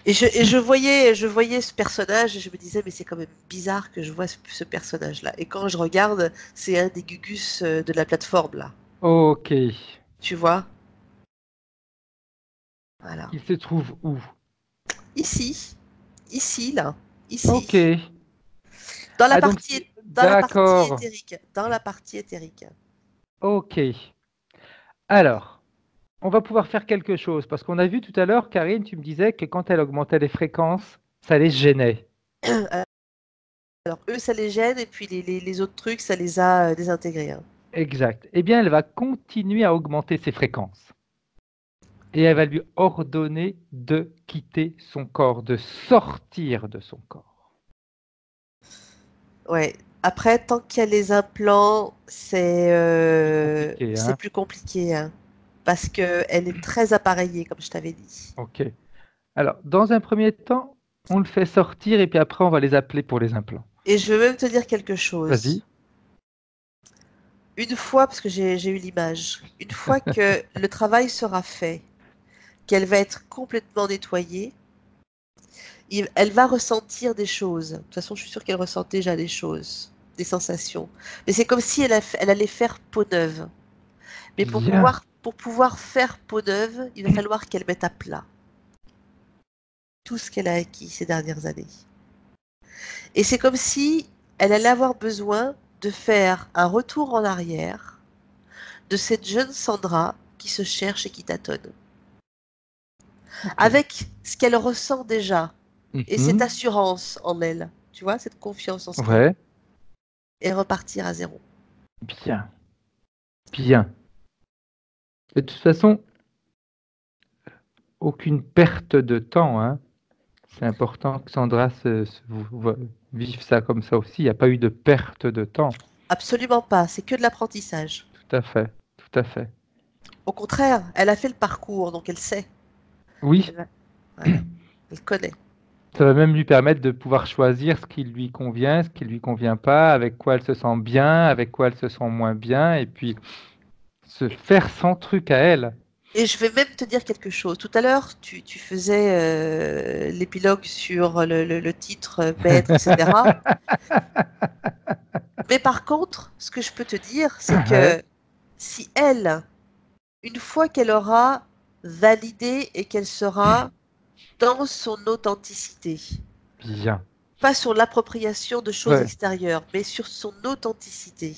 Et je voyais ce personnage et je me disais mais c'est quand même bizarre que je vois ce personnage-là. Et quand je regarde, c'est un des Gugus de la plateforme là. Ok. Tu vois? Voilà. Il se trouve où? Ici. Ici, là. Ok. Ici. Dans la Ah donc, partie, dans la partie d'accord. éthérique. Dans la partie éthérique. Ok. Alors, on va pouvoir faire quelque chose parce qu'on a vu tout à l'heure, Karine, tu me disais que quand elle augmentait les fréquences, ça les gênait. Alors, eux, ça les gêne, et puis les autres trucs, ça les a désintégrés. Hein. Exact. Eh bien, elle va continuer à augmenter ses fréquences. Et elle va lui ordonner de quitter son corps, de sortir de son corps. Ouais. Après, tant qu'il y a les implants, Compliqué, c'est hein? plus compliqué. Hein, parce qu'elle est très appareillée, comme je t'avais dit. Ok. Alors, dans un premier temps, on le fait sortir et puis après, on va les appeler pour les implants. Et je veux même te dire quelque Vas-y. chose. Une fois, parce que j'ai eu l'image, une fois que le travail sera fait, qu'elle va être complètement nettoyée, elle va ressentir des choses. De toute façon, je suis sûre qu'elle ressent déjà des choses, des sensations. Mais c'est comme si elle allait faire peau neuve. Mais Bien. pour pouvoir faire peau neuve, il va falloir qu'elle mette à plat tout ce qu'elle a acquis ces dernières années. Et c'est comme si elle allait avoir besoin de faire un retour en arrière de cette jeune Sandra qui se cherche et qui tâtonne. Ok. Avec ce qu'elle ressent déjà et cette Mhm. assurance en elle, tu vois, cette confiance en ce qu'elle Ouais. est, et repartir à zéro. Bien. Bien. De toute façon, aucune perte de temps, hein. C'est important que Sandra vive ça comme ça aussi. Il n'y a pas eu de perte de temps. Absolument pas, c'est que de l'apprentissage. Tout à fait. Tout à fait. Au contraire, elle a fait le parcours, donc elle sait. Oui. Voilà, elle connaît. Ça va même lui permettre de pouvoir choisir ce qui lui convient, ce qui lui convient pas, avec quoi elle se sent bien, avec quoi elle se sent moins bien, et puis se faire son truc à elle. Et je vais même te dire quelque chose. Tout à l'heure, tu faisais l'épilogue sur le titre maître, etc. Mais par contre, ce que je peux te dire, c'est Ouais. que si elle, une fois qu'elle aura validé et qu'elle sera dans son authenticité, Bien. pas sur l'appropriation de choses Ouais. extérieures, mais sur son authenticité,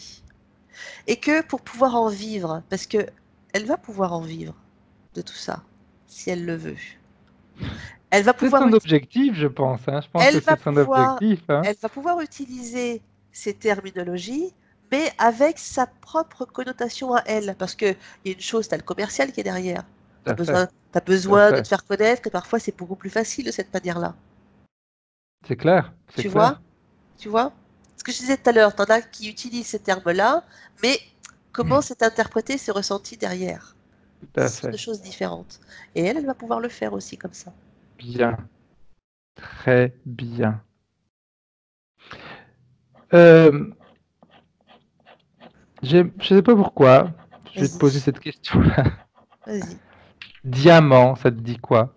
et que pour pouvoir en vivre, parce que elle va pouvoir en vivre de tout ça, si elle le veut, elle va C'est pouvoir, son objectif, je pense, hein. Je pense elle que va c'est son pouvoir, objectif, hein. elle va pouvoir utiliser ces terminologies, mais avec sa propre connotation à elle. Parce qu'il y a une chose, tu as le commercial qui est derrière. Tout à fait. T'as Tout à besoin de fait. te faire connaître, et parfois c'est beaucoup plus facile de cette manière-là. C'est clair. C'est Tu vois? clair. Tu vois? Ce que je disais tout à l'heure, t'en as qui utilisent ces termes-là, mais comment c'est interprété, c'est ressenti derrière. Tout à Ce sont deux fait. choses différentes. Et elle va pouvoir le faire aussi comme ça. Bien. Très bien. Euh, je ne sais pas pourquoi. Je vais te poser Vas-y, cette question-là. vas-y. Diamant, ça te dit quoi?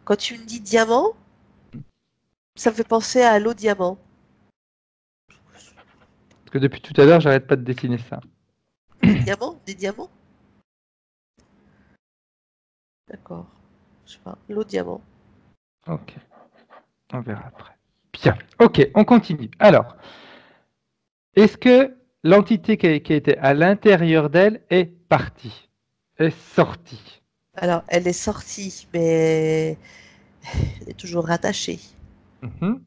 Quand tu me dis diamant, ça me fait penser à l'eau diamant. Parce que depuis tout à l'heure, j'arrête pas de dessiner ça. Des diamants? Des diamants? D'accord. Je sais pas. L'eau diamant. Ok, on verra après. Bien. Ok, on continue. Alors, est-ce que l'entité qui était à l'intérieur d'elle est partie, est sortie? Alors, elle est sortie, mais elle est toujours rattachée. Mhm.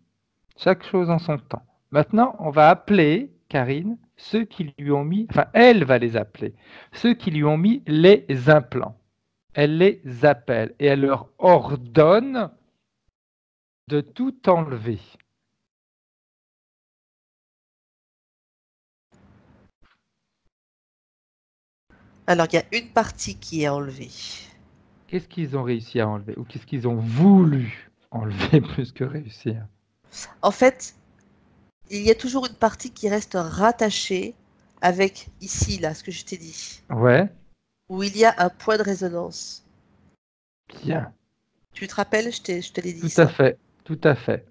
Chaque chose en son temps. Maintenant, on va appeler, Karine, ceux qui lui ont mis, enfin, elle va les appeler, ceux qui lui ont mis les implants. Elle les appelle et elle leur ordonne de tout enlever. Alors, il y a une partie qui est enlevée. Qu'est-ce qu'ils ont réussi à enlever ou qu'est-ce qu'ils ont voulu enlever plus que réussir? En fait, il y a toujours une partie qui reste rattachée avec ici, là, ce que je t'ai dit, Ouais, où il y a un point de résonance. bien, Tu te rappelles, je te l'ai dit tout à ça. fait, tout à fait.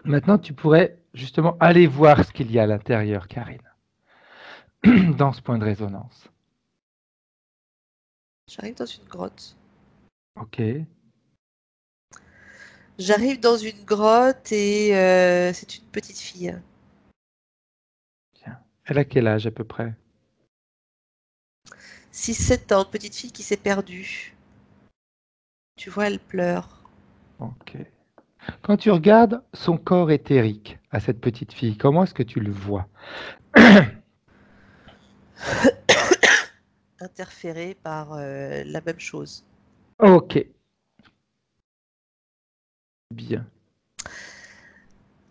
Maintenant, tu pourrais justement aller voir ce qu'il y a à l'intérieur, Karine, dans ce point de résonance. J'arrive dans une grotte. Ok. J'arrive dans une grotte et c'est une petite fille. Bien. Elle a quel âge à peu près? 6-7 ans, petite fille qui s'est perdue. Tu vois, elle pleure. Ok. Quand tu regardes son corps éthérique à cette petite fille, comment est-ce que tu le vois? Interférée par la même chose. Ok. Bien.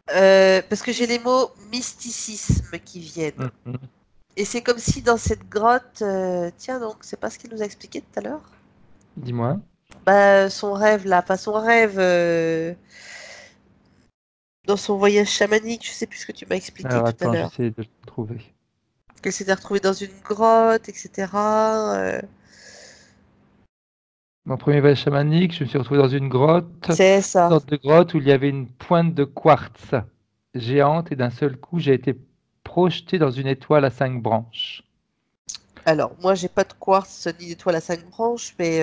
Parce que j'ai les mots mysticisme qui viennent. Mhm. Et c'est comme si dans cette grotte... tiens donc, c'est pas ce qu'il nous a expliqué tout à l'heure? Dis-moi. Bah, son rêve là, pas son rêve... dans son voyage chamanique, je sais plus ce que tu m'as expliqué Alors tout à attends, l'heure. j'essaie de le trouver. Qu'elle s'était retrouvée dans une grotte, etc. Mon premier voyage chamanique, je me suis retrouvé dans une grotte, C'est une ça. sorte de grotte où il y avait une pointe de quartz géante et d'un seul coup, j'ai été projeté dans une étoile à 5 branches. Alors, moi, j'ai pas de quartz ni d'étoile à 5 branches, mais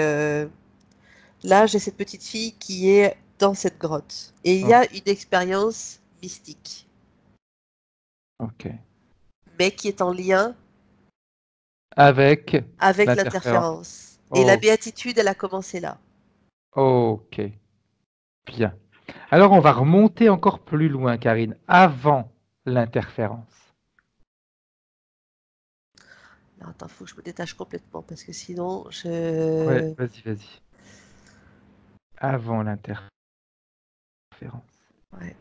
là, j'ai cette petite fille qui est dans cette grotte. Et il y Oh, a une expérience mystique, ok. mais qui est en lien Avec avec l'interférence. l'interférence. Et la Oh, béatitude, elle a commencé là. ok, bien. Alors, on va remonter encore plus loin, Karine, avant l'interférence. Alors, attends, faut que je me détache complètement parce que sinon, Ouais, je... vas-y, vas-y. Avant l'interférence. Ouais.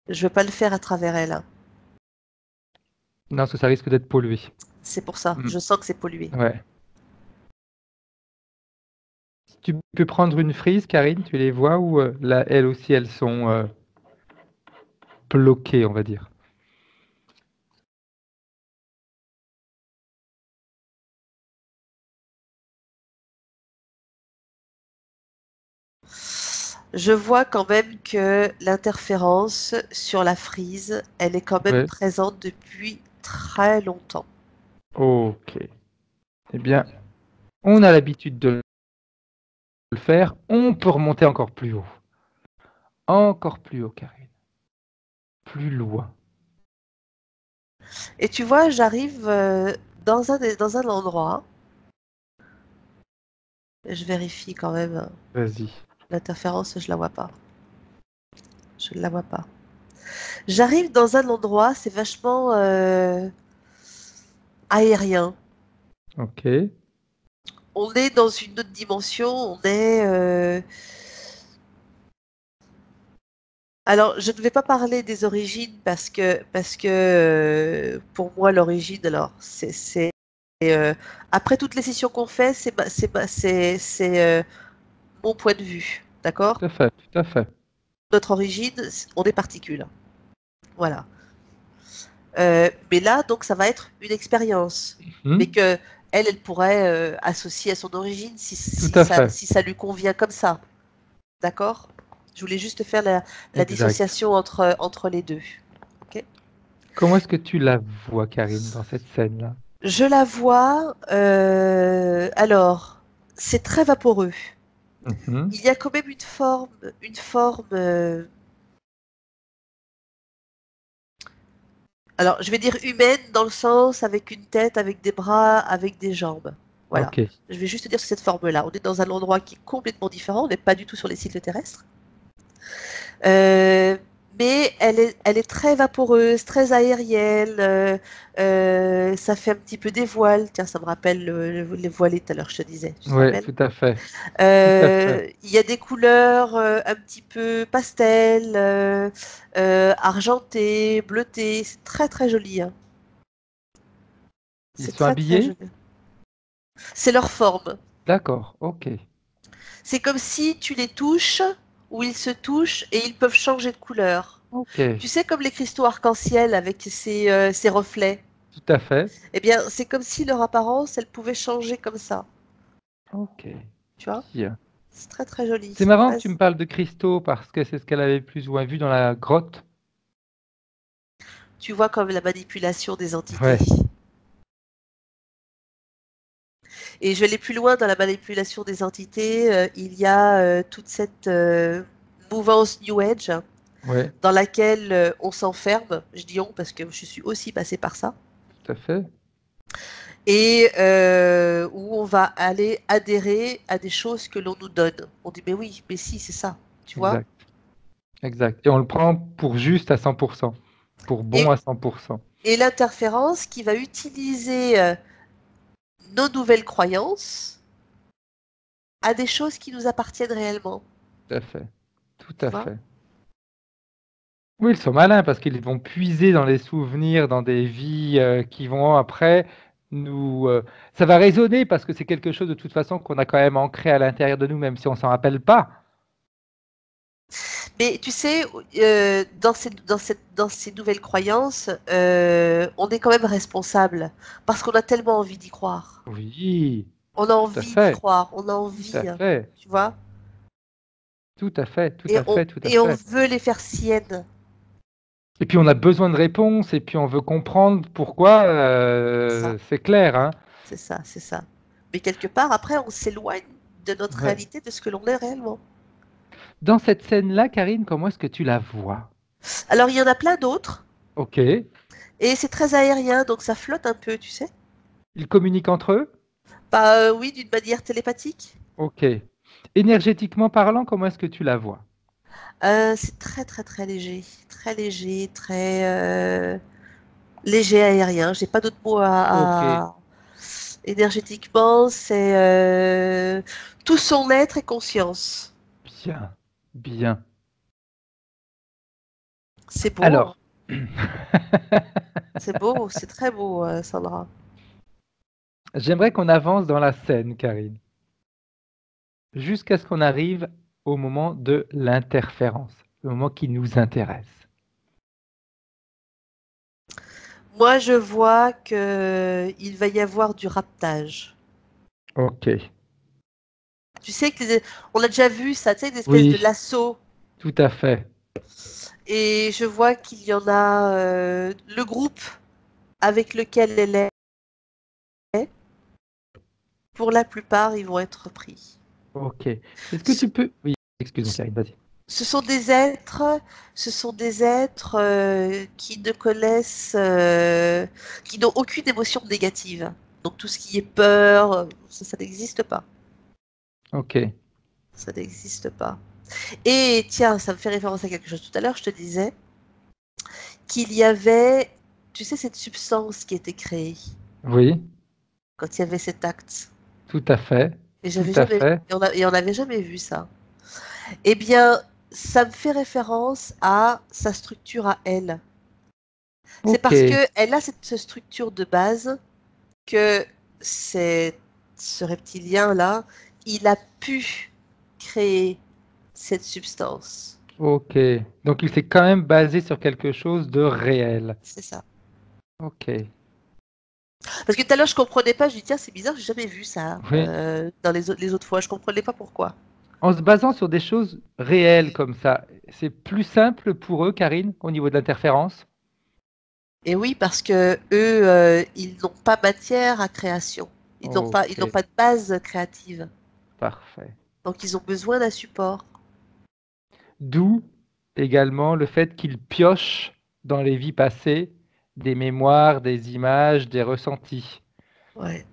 Je veux pas le faire à travers elle, hein. Non, parce que ça risque d'être pollué. C'est pour ça. Mm, Je sens que c'est pollué. ouais. Tu peux prendre une frise, Karine, tu les vois, ou là, elles aussi, elles sont bloquées, on va dire. Je vois quand même que l'interférence sur la frise, elle est quand même Ouais. présente depuis très longtemps. Ok. Eh bien, on a l'habitude de le faire. On peut remonter encore plus haut. Encore plus haut, Karine. Plus loin. Et tu vois, j'arrive dans un endroit, je vérifie quand même, Vas-y. l'interférence, je la vois pas. Je ne la vois pas. J'arrive dans un endroit, c'est vachement aérien. Ok. On est dans une autre dimension, on est... Alors, je ne vais pas parler des origines parce que pour moi, l'origine, alors, après toutes les sessions qu'on fait, c'est mon point de vue, d'accord? Tout à fait, tout à fait. Notre origine, on est particules. Voilà. Mais là, donc, ça va être une expérience. Mais Hmm. que elle pourrait associer à son origine Tout à fait. si ça lui convient comme ça. D'accord? Je voulais juste faire la Exact. dissociation entre les deux. Ok. Comment est-ce que tu la vois, Karine, dans cette scène-là? Je la vois. Alors, c'est très vaporeux. Mhm. Il y a quand même une forme. Alors, je vais dire humaine dans le sens avec une tête, avec des bras, avec des jambes. Voilà. Ok. Je vais juste dire cette forme-là. On est dans un endroit qui est complètement différent. On n'est pas du tout sur les cycles terrestres. Euh, mais elle est très vaporeuse, très aérienne. Ça fait un petit peu des voiles. Tiens, ça me rappelle les voilées tout à l'heure, je te disais. Tu te Ouais, rappelles? tout à fait. Tout à fait. Il y a des couleurs un petit peu pastel, argentées, bleutées. C'est très très joli, hein. Ils C'est sont très très habillés? joli. C'est leur forme. D'accord, ok. C'est comme si tu les touches ou ils se touchent et ils peuvent changer de couleur. Ok, Tu sais, comme les cristaux arc-en-ciel avec ces reflets. tout à fait. Eh bien, c'est comme si leur apparence, elle pouvait changer comme ça. Ok. Tu vois? Bien. C'est très très joli. C'est C'est marrant que très... tu me parles de cristaux parce que c'est ce qu'elle avait plus ou moins vu dans la grotte. tu vois, comme la manipulation des entités. Ouais. Et je vais aller plus loin dans la manipulation des entités. Il y a toute cette mouvance New Age Ouais, dans laquelle on s'enferme. Je dis on parce que je suis aussi passée par ça. tout à fait. Et où on va aller adhérer à des choses que l'on nous donne. On dit, mais oui, mais si, c'est ça. Tu vois? Exact. Exact. Et on le prend pour juste à 100%, pour bon Et, à 100%. et l'interférence qui va utiliser nos nouvelles croyances à des choses qui nous appartiennent réellement. Tout à fait. Tout Tu à vois? fait. Oui, ils sont malins parce qu'ils vont puiser dans les souvenirs, dans des vies qui vont après nous. Ça va résonner parce que c'est quelque chose de toute façon qu'on a quand même ancré à l'intérieur de nous, même si on s'en rappelle pas. Mais tu sais, dans ces nouvelles croyances, on est quand même responsable parce qu'on a tellement envie d'y croire. Oui, On a tout à envie d'y fait, croire, on a tout à envie, fait, tu vois, tout à fait, tout à fait, tout à et on fait. veut les faire siennes. Et puis on a besoin de réponses et puis on veut comprendre pourquoi, Ça, c'est clair, hein. c'est ça, c'est ça. Mais quelque part, après, on s'éloigne de notre Ouais. réalité, de ce que l'on est réellement. Dans cette scène-là, Karine, comment est-ce que tu la vois? Alors, il y en a plein d'autres, Ok. et c'est très aérien, donc ça flotte un peu, tu sais. Ils communiquent entre eux? Bah oui, d'une manière télépathique. Ok. Énergétiquement parlant, comment est-ce que tu la vois? C'est très très très léger, très léger aérien. J'ai pas d'autre mot Ok. énergétiquement, c'est tout son être et conscience. Bien. Bien. C'est beau, hein. Alors. C'est beau, c'est très beau, Sandra. J'aimerais qu'on avance dans la scène, Karine, jusqu'à ce qu'on arrive au moment de l'interférence, le moment qui nous intéresse. Moi, je vois que il va y avoir du raptage. Ok. Tu sais que on a déjà vu ça, tu sais, une espèce de Oui, lasso. tout à fait. Et je vois qu'il y en a le groupe avec lequel elle est. Pour la plupart, ils vont être pris. Ok. Est-ce que Ce, tu peux... Oui, excuse-moi, Karine, vas-y. ce sont des êtres, qui ne connaissent, qui n'ont aucune émotion négative. Donc tout ce qui est peur, ça n'existe pas. Ok. Ça n'existe pas. Et tiens, ça me fait référence à quelque chose. Tout à l'heure, je te disais qu'il y avait, tu sais, cette substance qui était créée Oui, quand il y avait cet acte. tout à fait. Et Tout j'avais à jamais, fait. et on n'avait jamais vu ça. Eh bien, ça me fait référence à sa structure à elle. C'est Ok. parce qu'elle a cette structure de base que ce reptilien-là, il a pu créer cette substance. Ok. Donc il s'est quand même basé sur quelque chose de réel. C'est ça. Ok. Parce que tout à l'heure, je comprenais pas. Je dis, tiens, c'est bizarre, j'ai jamais vu ça Oui. dans les autres fois. Je comprenais pas pourquoi. En se basant sur des choses réelles comme ça, c'est plus simple pour eux, Karine, au niveau de l'interférence? Et oui, parce que eux, ils n'ont pas matière à création. Ils n'ont Ok. pas de base créative. Parfait. Donc, ils ont besoin d'un support. D'où également le fait qu'ils piochent dans les vies passées des mémoires, des images, des ressentis, Ouais.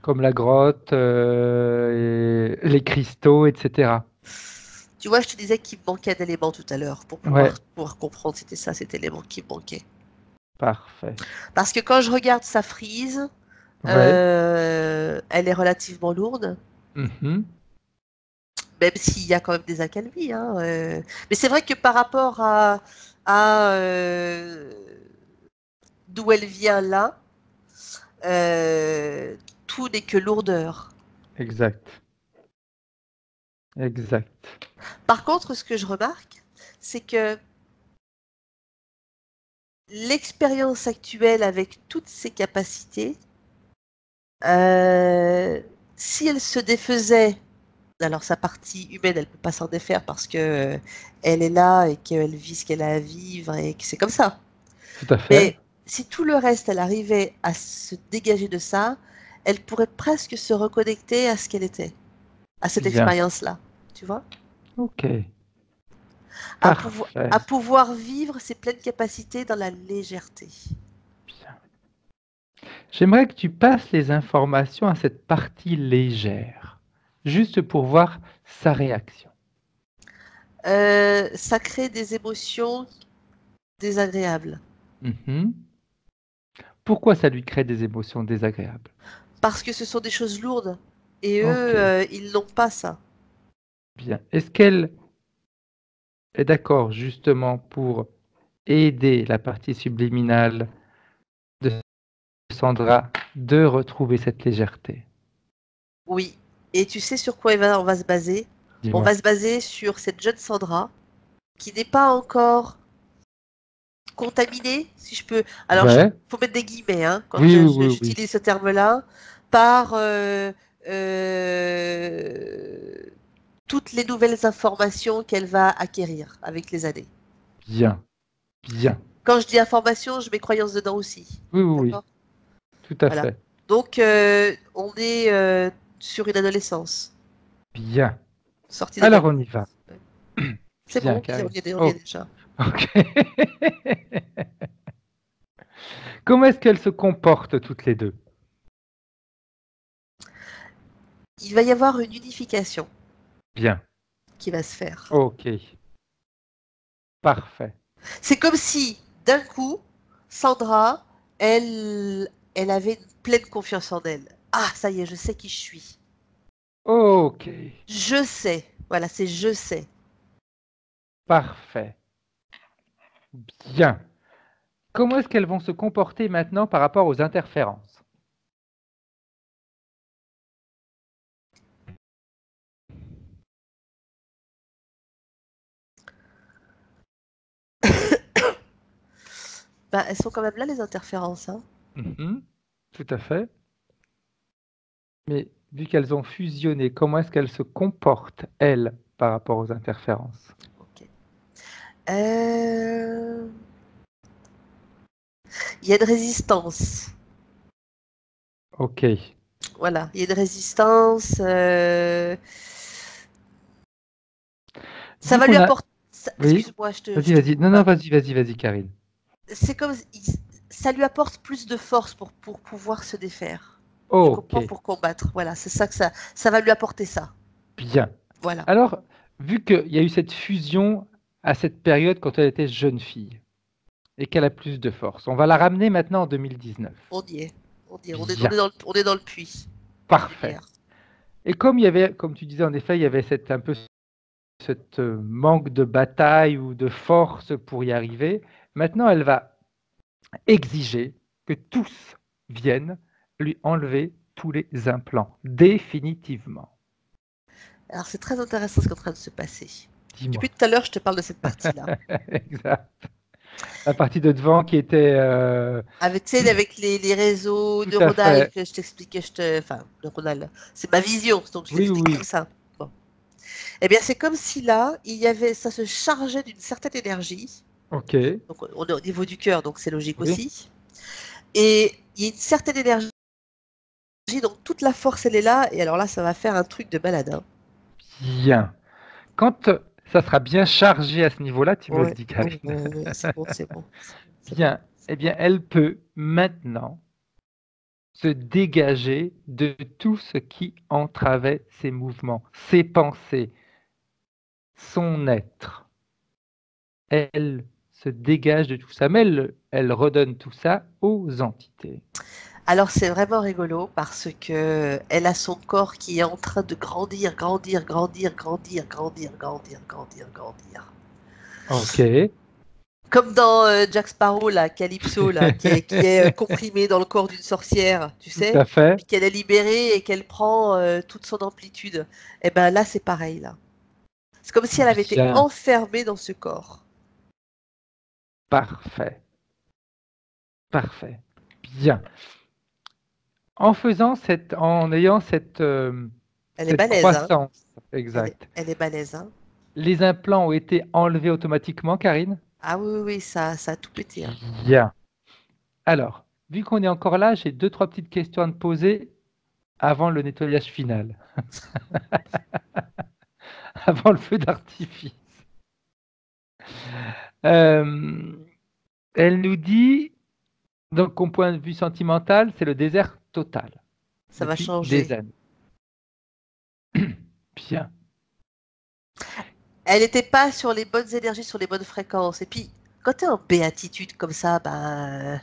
comme la grotte, et les cristaux, etc. Tu vois, je te disais qu'il me manquait d'éléments tout à l'heure pour Ouais, pouvoir comprendre c'était ça, cet élément qui me manquait. parfait. Parce que quand je regarde sa frise, Ouais. elle est relativement lourde, Mhm. même s'il y a quand même des accalmies, hein, mais c'est vrai que par rapport à d'où elle vient là, euh, tout n'est que lourdeur. Exact. Exact. Par contre, ce que je remarque, c'est que l'expérience actuelle avec toutes ses capacités, euh, si elle se défaisait, alors sa partie humaine, elle peut pas s'en défaire parce que elle est là et qu'elle vit ce qu'elle a à vivre et que c'est comme ça. Tout à fait. Mais si tout le reste, elle arrivait à se dégager de ça, elle pourrait presque se reconnecter à ce qu'elle était, à cette Bien. expérience-là. Tu vois? Ok. À Parfait. pouvoir vivre ses pleines capacités dans la légèreté. Bien. J'aimerais que tu passes les informations à cette partie légère, juste pour voir sa réaction. Ça crée des émotions désagréables. Pourquoi ça lui crée des émotions désagréables? Parce que ce sont des choses lourdes. Et eux, ils n'ont pas ça. Bien. Est-ce qu'elle est d'accord justement pour aider la partie subliminale de Sandra de retrouver cette légèreté? Oui. Et tu sais sur quoi on va se baser? On va se baser sur cette jeune Sandra qui n'est pas encore contaminée, si je peux. Alors, il faut mettre des guillemets hein, quand j'utilise ce terme-là, par toutes les nouvelles informations qu'elle va acquérir avec les années. Bien, bien. Quand je dis information, je mets croyance dedans aussi. Oui, tout à fait. Donc, on est sur une adolescence. Bien. Sortie alors, on y va. C'est bon, on y est déjà. Ok. Comment est-ce qu'elles se comportent toutes les deux? Il va y avoir une unification. Bien. Qui va se faire. Ok. Parfait. C'est comme si, d'un coup, Sandra, elle avait une pleine confiance en elle. Ah, ça y est, je sais qui je suis. Ok. Je sais. Voilà, c'est je sais. Parfait. Bien. Comment est-ce qu'elles vont se comporter maintenant par rapport aux interférences? Elles sont quand même là, les interférences. Hein. Tout à fait. Mais vu qu'elles ont fusionné, comment est-ce qu'elles se comportent, elles, par rapport aux interférences? Ok. Il y a une résistance. Ok. Voilà, il y a une résistance. Ça va lui apporter. Excuse-moi, je te. Vas-y. Non, vas-y, Karine. C'est comme ça lui apporte plus de force pour pouvoir se défaire. Pour combattre. Voilà, c'est ça que ça va lui apporter ça. Bien. Voilà. Alors, vu qu'il y a eu cette fusion à cette période quand elle était jeune fille et qu'elle a plus de force, on va la ramener maintenant en 2019. On y est. On est dans le puits. Parfait. Et comme il y avait, comme tu disais en effet, il y avait un peu cette manque de bataille ou de force pour y arriver, maintenant elle va exiger que tous viennent lui enlever tous les implants, définitivement. Alors c'est très intéressant ce qui est en train de se passer. Depuis tout à l'heure, je te parle de cette partie-là. Exact. La partie de devant qui était... Avec les réseaux neuronales que je t'expliquais, neuronales, c'est ma vision, donc je t'explique comme ça. Bon. Eh bien, c'est comme si là, ça se chargeait d'une certaine énergie. Ok. Donc, on est au niveau du cœur, donc c'est logique aussi. Et il y a une certaine énergie, donc toute la force, elle est là. Et alors là, ça va faire un truc de malade. Hein. Bien. Quand ça sera bien chargé à ce niveau-là, tu me le dis, Karine. C'est bon. Bien. Eh bien, elle peut maintenant se dégager de tout ce qui entravait ses mouvements, ses pensées, son être. Elle se dégage de tout ça, mais elle redonne tout ça aux entités. Alors c'est vraiment rigolo parce que elle a son corps qui est en train de grandir. Ok. Comme dans Jack Sparrow, là, Calypso, là, qui est comprimé dans le corps d'une sorcière, tu sais, tout à fait. Puis qu'elle est libérée et qu'elle prend toute son amplitude. Et ben là, c'est pareil, là. C'est comme si elle avait été enfermée dans ce corps. Parfait. Bien. En ayant cette croissance, exact. Elle est balèze, hein. Les implants ont été enlevés automatiquement, Karine? Ah oui, ça a tout pété. Hein. Bien. Alors, vu qu'on est encore là, j'ai 2-3 petites questions à te poser avant le nettoyage final, avant le feu d'artifice. Elle nous dit, donc, au point de vue sentimental, c'est le désert total. Ça va changer. Des années. Bien. Elle n'était pas sur les bonnes énergies, sur les bonnes fréquences. Et puis, quand tu es en béatitude comme ça, ben,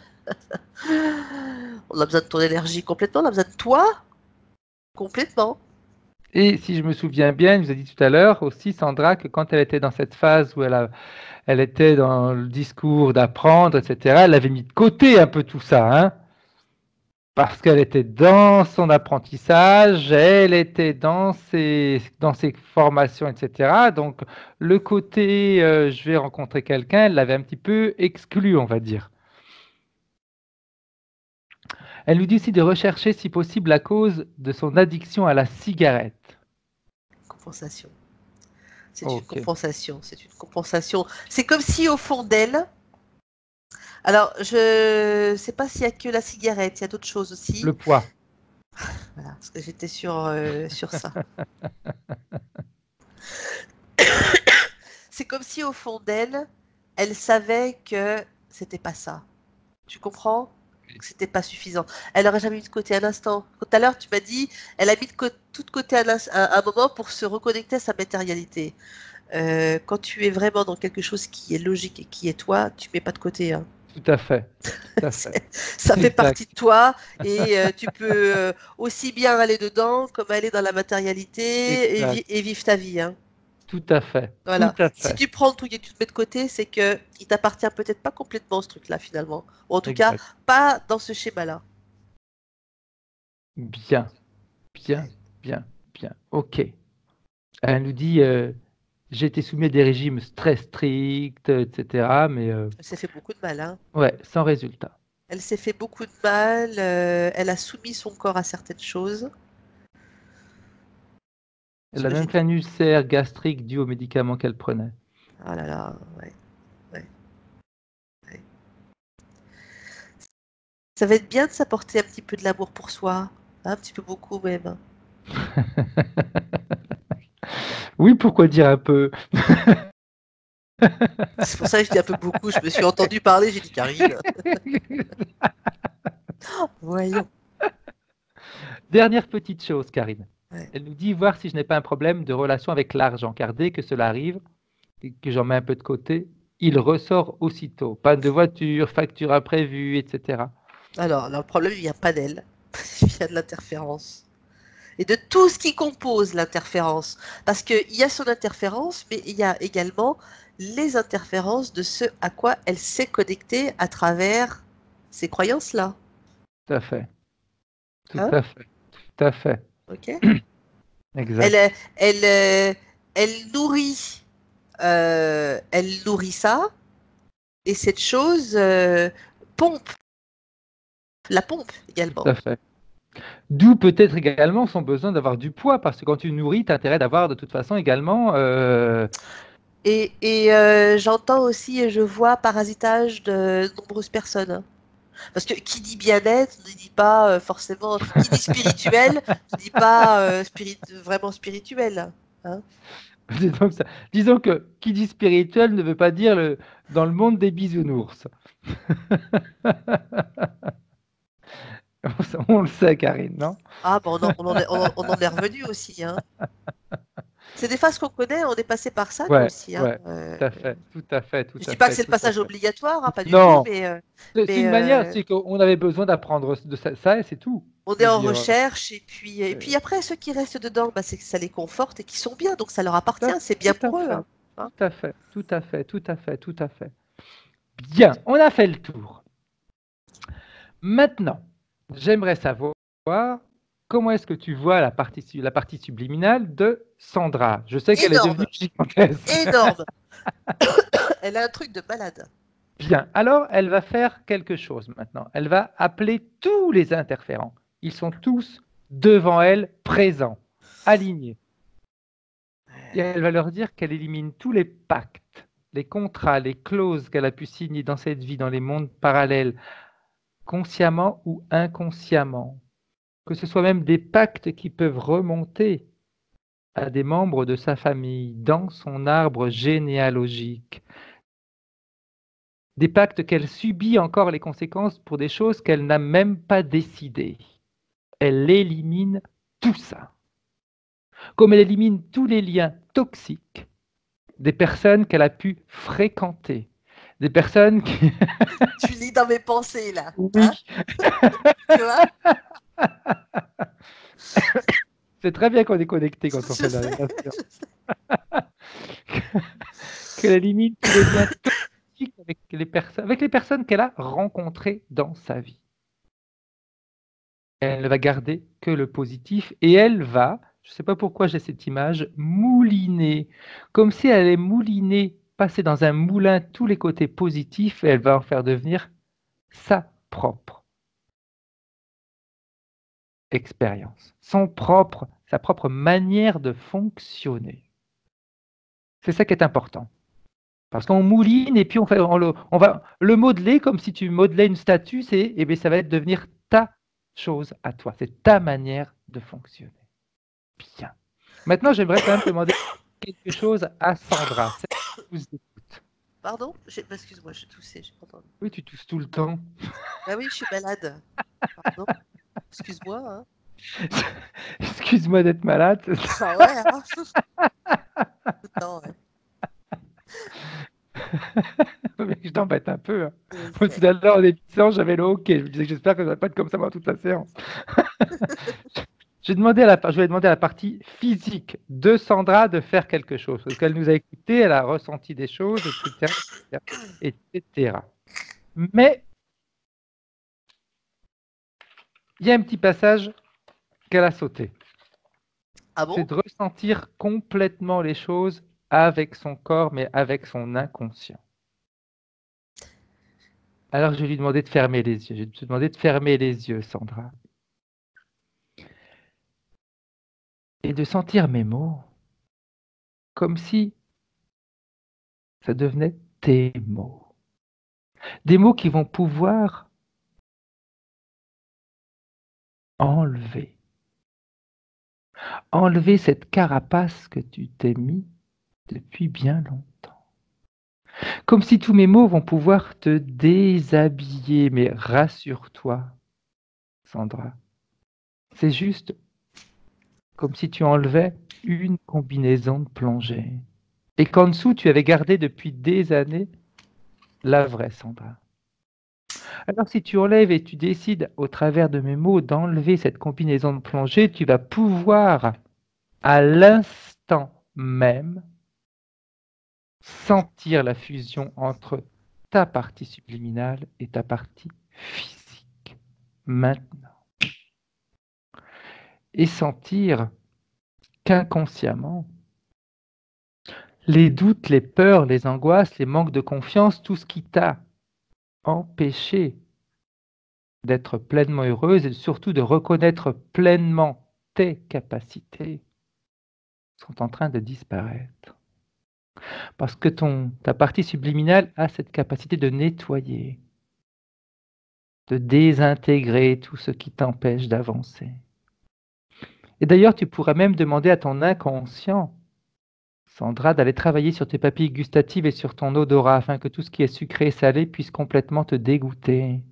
on a besoin de ton énergie complètement, on a besoin de toi complètement. Et si je me souviens bien, elle nous a dit tout à l'heure aussi, Sandra, que quand elle était dans cette phase où elle était dans le discours d'apprendre, etc., elle avait mis de côté un peu tout ça, hein, parce qu'elle était dans son apprentissage, elle était dans ses formations, etc. Donc, le côté je vais rencontrer quelqu'un, elle l'avait un petit peu exclu, on va dire. Elle nous dit aussi de rechercher, si possible, la cause de son addiction à la cigarette. Compensation. C'est une compensation. C'est une compensation. C'est comme si au fond d'elle. Alors, je ne sais pas s'il n'y a que la cigarette, il y a d'autres choses aussi. Le poids. Voilà, parce que j'étais sur ça. C'est comme si au fond d'elle, elle savait que c'était pas ça. Tu comprends? Que c'était pas suffisant. Elle n'aurait jamais mis de côté un instant. Tout à l'heure, tu m'as dit, elle a mis tout de côté un moment pour se reconnecter à sa matérialité. Quand tu es vraiment dans quelque chose qui est logique et qui est toi, tu mets pas de côté. Hein. Tout à fait. Tout à fait. Ça fait partie de toi et tu peux aussi bien aller dedans comme aller dans la matérialité et vivre ta vie. Hein. Tout à fait. Voilà. Tout à fait. Si tu prends le truc et tu te mets de côté, c'est que il t'appartient peut-être pas complètement ce truc-là finalement. Ou en tout cas, pas dans ce schéma-là. Bien. Ok. Elle nous dit j'ai été soumis à des régimes très stricts, etc. Mais elle s'est fait beaucoup de mal. Hein. Ouais, sans résultat. Elle s'est fait beaucoup de mal. Elle a soumis son corps à certaines choses. Elle a même fait un ulcère gastrique dû aux médicaments qu'elle prenait. Ah là là, ouais. Ça va être bien de s'apporter un petit peu de l'amour pour soi. Un petit peu beaucoup même. Oui, pourquoi dire un peu? C'est pour ça que je dis un peu beaucoup. Je me suis entendu parler, j'ai dit Karine. Voyons. Dernière petite chose, Karine. Ouais. Elle nous dit voir si je n'ai pas un problème de relation avec l'argent, car dès que cela arrive, et que j'en mets un peu de côté, il ressort aussitôt. Panne de voiture, facture imprévue, etc. Alors, le problème, il vient pas d'elle. Il vient de l'interférence. Et de tout ce qui compose l'interférence. Parce qu'il y a son interférence, mais il y a également les interférences de ce à quoi elle s'est connectée à travers ces croyances-là. Tout à fait. Tout à fait. Tout à fait. Ok. Exact. Elle nourrit ça, et cette chose pompe. La pompe également. Tout à fait. D'où peut-être également son besoin d'avoir du poids, parce que quand tu nourris, tu as intérêt d'avoir de toute façon également... Et j'entends aussi et je vois parasitage de nombreuses personnes. Parce que qui dit bien-être ne dit pas forcément... Qui dit spirituel ne dit pas vraiment spirituel. Hein. Disons que qui dit spirituel ne veut pas dire dans le monde des bisounours. On le sait, Karine, non? Ah, bon, on en est revenu aussi. Hein. C'est des phases qu'on connaît, on est passé par ça, nous aussi. Hein. Tout à fait, tout à fait. Je ne dis pas que c'est le passage obligatoire, hein, pas du tout, mais... c'est une manière, c'est qu'on avait besoin d'apprendre de ça et c'est tout. On est en recherche, et puis après, ceux qui restent dedans, bah, c'est que ça les conforte et qui sont bien, donc ça leur appartient, c'est bien pour eux. Hein. Tout à fait, tout à fait, tout à fait, tout à fait. Bien, on a fait le tour. Maintenant, j'aimerais savoir comment est-ce que tu vois la partie subliminale de Sandra. Je sais qu'elle est devenue gigantesque. Énorme. Elle a un truc de malade. Bien, alors elle va faire quelque chose maintenant. Elle va appeler tous les interférents. Ils sont tous devant elle, présents, alignés. Et elle va leur dire qu'elle élimine tous les pactes les contrats, les clauses qu'elle a pu signer dans cette vie, dans les mondes parallèles, consciemment ou inconsciemment, que ce soit même des pactes qui peuvent remonter à des membres de sa famille, dans son arbre généalogique, des pactes qu'elle subit encore les conséquences pour des choses qu'elle n'a même pas décidées. Elle élimine tout ça. Comme elle élimine tous les liens toxiques des personnes qu'elle a pu fréquenter, des personnes qui... Tu lis dans mes pensées, là. Oui. Hein, tu vois? C'est très bien qu'on est connecté quand on fait la relation. Qu'elle élimine tous les liens toxiques avec les personnes qu'elle a rencontrées dans sa vie. Elle ne va garder que le positif et elle va, je ne sais pas pourquoi j'ai cette image, mouliner, comme si elle allait mouliner, passer dans un moulin tous les côtés positifs et elle va en faire devenir sa propre expérience, sa propre manière de fonctionner. C'est ça qui est important. Parce qu'on mouline et puis on va le modeler comme si tu modelais une statue, ça va devenir ta chose à toi. C'est ta manière de fonctionner. Bien. Maintenant, j'aimerais quand même demander quelque chose à Sandra. Pardon? Excuse-moi, je toussais, j'ai pas entendu. Oui, tu tousses tout le temps. Ah oui, je suis malade. Pardon? Excuse-moi. Hein. Excuse-moi d'être malade. Ah ouais, hein. Tout le temps, ouais. Je t'embête un peu. Hein. Okay. Tout à l'heure, en émission, j'avais le hockey. Je me disais que j'espère que ça va pas être comme ça pendant toute la séance. Je vais demander à la partie physique de Sandra de faire quelque chose. Parce qu'elle nous a écoutés, elle a ressenti des choses, etc. Mais il y a un petit passage qu'elle a sauté. Ah bon? C'est de ressentir complètement les choses avec son corps, mais avec son inconscient. Alors, je vais lui demander de fermer les yeux. Je vais te demander de fermer les yeux, Sandra. Et de sentir mes mots comme si ça devenait tes mots. Des mots qui vont pouvoir enlever cette carapace que tu t'es mis depuis bien longtemps. Comme si tous mes mots vont pouvoir te déshabiller, mais rassure-toi, Sandra, c'est juste comme si tu enlevais une combinaison de plongée et qu'en dessous tu avais gardé depuis des années la vraie Sandra. Alors si tu enlèves et tu décides au travers de mes mots d'enlever cette combinaison de plongée, tu vas pouvoir à l'instant même sentir la fusion entre ta partie subliminale et ta partie physique. Maintenant. Et sentir qu'inconsciemment, les doutes, les peurs, les angoisses, les manques de confiance, tout ce qui t'a empêché d'être pleinement heureuse et surtout de reconnaître pleinement tes capacités sont en train de disparaître. Parce que ta partie subliminale a cette capacité de nettoyer, de désintégrer tout ce qui t'empêche d'avancer. Et d'ailleurs, tu pourrais même demander à ton inconscient, Sandra, d'aller travailler sur tes papilles gustatives et sur ton odorat afin que tout ce qui est sucré et salé puisse complètement te dégoûter.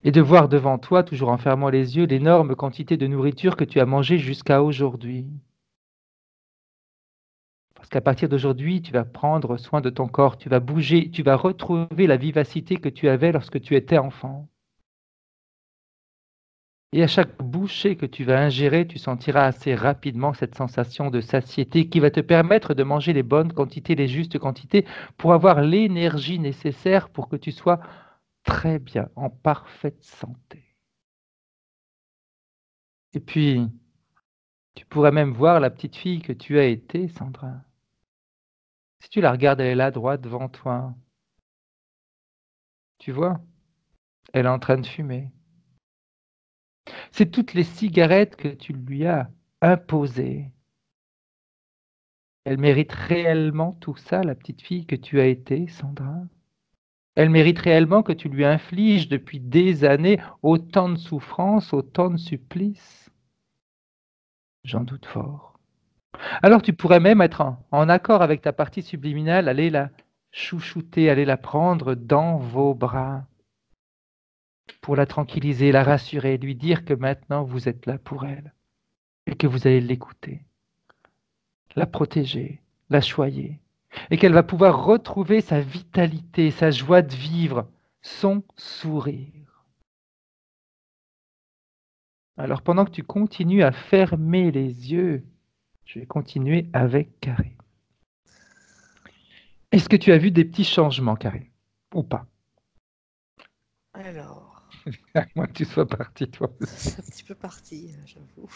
Et de voir devant toi, toujours en fermant les yeux, l'énorme quantité de nourriture que tu as mangée jusqu'à aujourd'hui. Parce qu'à partir d'aujourd'hui, tu vas prendre soin de ton corps, tu vas bouger, tu vas retrouver la vivacité que tu avais lorsque tu étais enfant. Et à chaque bouchée que tu vas ingérer, tu sentiras assez rapidement cette sensation de satiété qui va te permettre de manger les bonnes quantités, les justes quantités, pour avoir l'énergie nécessaire pour que tu sois très bien, en parfaite santé. Et puis, tu pourrais même voir la petite fille que tu as été, Sandra. Si tu la regardes, elle est là, droite devant toi. Tu vois, elle est en train de fumer. C'est toutes les cigarettes que tu lui as imposées. Elle mérite réellement tout ça, la petite fille que tu as été, Sandra? Elle mérite réellement que tu lui infliges depuis des années autant de souffrances, autant de supplices? J'en doute fort. Alors tu pourrais même être en accord avec ta partie subliminale, aller la chouchouter, aller la prendre dans vos bras pour la tranquilliser, la rassurer, lui dire que maintenant vous êtes là pour elle et que vous allez l'écouter, la protéger, la choyer, et qu'elle va pouvoir retrouver sa vitalité, sa joie de vivre, son sourire. Alors pendant que tu continues à fermer les yeux, je vais continuer avec Karine. Est-ce que tu as vu des petits changements, Karine, ou pas? Alors, À moins que tu sois partie, toi aussi. c'est un petit peu parti, j'avoue.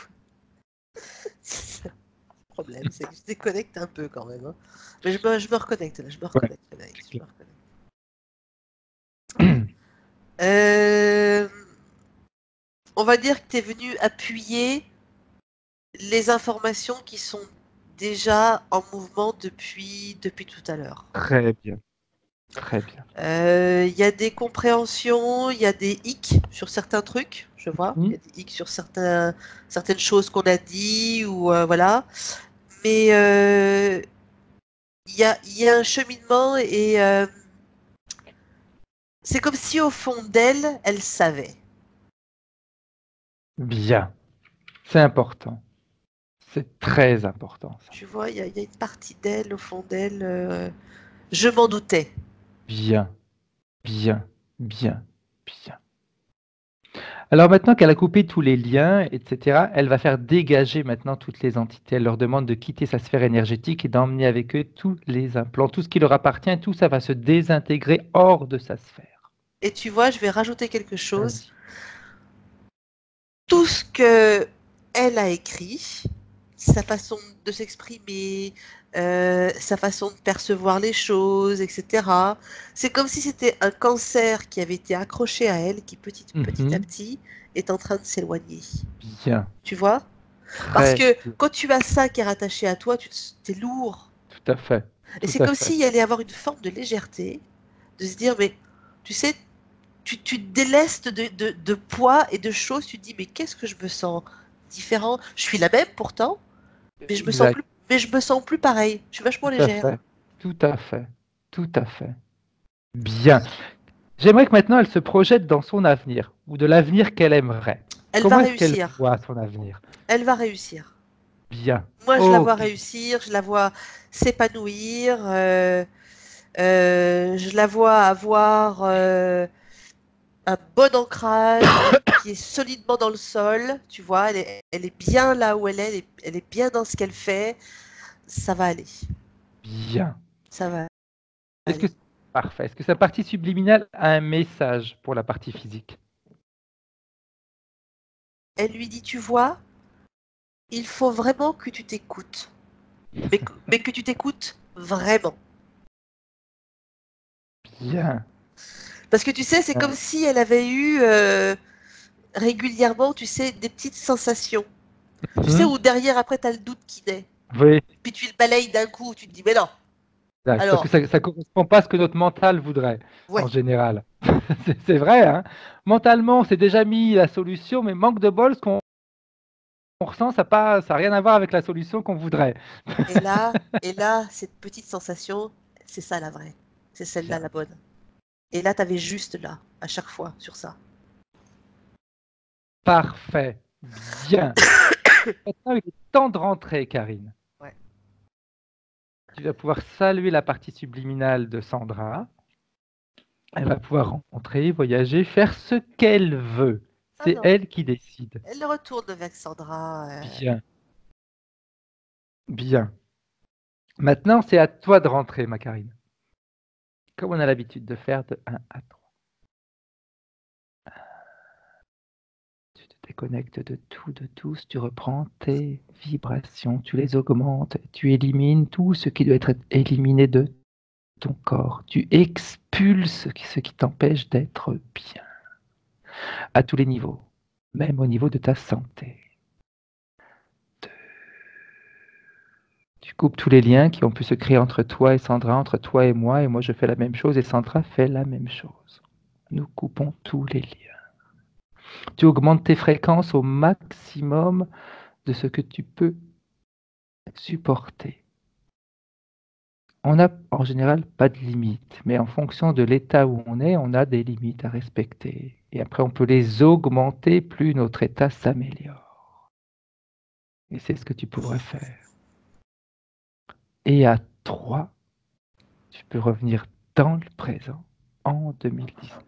Le problème, c'est que je déconnecte un peu quand même. Hein. Mais je me reconnecte là, je me reconnecte. Ouais, Anaïs, c'est je me reconnecte. On va dire que tu es venu appuyer les informations qui sont déjà en mouvement depuis tout à l'heure. Très bien, très bien. Il y a des compréhensions, il y a des hicks sur certains trucs, je vois. Il y a des hicks sur certaines choses qu'on a dit, ou voilà. Mais il y a un cheminement et c'est comme si au fond d'elle, elle savait. Bien, c'est important. C'est très important, ça. Tu vois, il y a une partie d'elle, au fond d'elle, je m'en doutais. Bien, bien, bien, bien. Alors maintenant qu'elle a coupé tous les liens, etc., elle va faire dégager maintenant toutes les entités. Elle leur demande de quitter sa sphère énergétique et d'emmener avec eux tous les implants. Tout ce qui leur appartient, tout ça va se désintégrer hors de sa sphère. Et tu vois, je vais rajouter quelque chose. Vas-y. Tout ce que elle a écrit, sa façon de s'exprimer, sa façon de percevoir les choses, etc. C'est comme si c'était un cancer qui avait été accroché à elle, qui petit à petit est en train de s'éloigner. Bien. Tu vois? Parce que quand tu as ça qui est rattaché à toi, t'es lourd. Tout à fait. Et c'est comme s'il allait avoir une forme de légèreté, de se dire, mais tu sais, tu te délestes de poids et de choses, tu te dis, mais qu'est-ce que je me sens différent? Je suis la même pourtant, mais je me sens plus pareil. Je suis vachement légère. Tout à fait. Tout à fait. Bien. J'aimerais que maintenant elle se projette dans son avenir, ou de l'avenir qu'elle aimerait. Comment est-ce qu'elle voit son avenir? Elle va réussir. Bien. Moi, je la vois réussir, je la vois s'épanouir, je la vois avoir un bon ancrage qui est solidement dans le sol, tu vois, elle est bien là où elle est bien dans ce qu'elle fait, ça va aller. Bien. Ça va. Parfait. Est-ce que sa partie subliminale a un message pour la partie physique? Elle lui dit, tu vois, il faut vraiment que tu t'écoutes, mais que tu t'écoutes vraiment. Bien. Parce que tu sais, c'est comme si elle avait eu régulièrement, tu sais, des petites sensations. Tu sais, où derrière, après, tu as le doute qui naît. Oui. Puis tu le balayes d'un coup, tu te dis, mais non. Alors, parce que ça ne correspond pas à ce que notre mental voudrait, en général. C'est vrai, hein. Mentalement, on s'est déjà mis la solution, mais manque de bol, ce qu'on ressent, ça n'a rien à voir avec la solution qu'on voudrait. Et là, cette petite sensation, c'est ça la vraie. C'est celle-là la bonne. Et là, tu avais juste là, à chaque fois, sur ça. Parfait. Bien. Maintenant, il est temps de rentrer, Karine. Ouais. Tu vas pouvoir saluer la partie subliminale de Sandra. Elle va pouvoir rentrer, voyager, faire ce qu'elle veut. C'est elle qui décide. Elle retourne avec Sandra. Bien. Bien. Maintenant, c'est à toi de rentrer, ma Karine. Comme on a l'habitude de faire de 1 à 3. Tu te déconnectes de tout, de tous. Tu reprends tes vibrations, tu les augmentes. Tu élimines tout ce qui doit être éliminé de ton corps. Tu expulses ce qui t'empêche d'être bien. À tous les niveaux, même au niveau de ta santé. Tu Tu coupes tous les liens qui ont pu se créer entre toi et Sandra, entre toi et moi je fais la même chose et Sandra fait la même chose. Nous coupons tous les liens. Tu augmentes tes fréquences au maximum de ce que tu peux supporter. On n'a en général pas de limites, mais en fonction de l'état où on est, on a des limites à respecter. Et après, on peut les augmenter plus notre état s'améliore. Et c'est ce que tu pourrais faire. Et à 3, tu peux revenir dans le présent en 2019.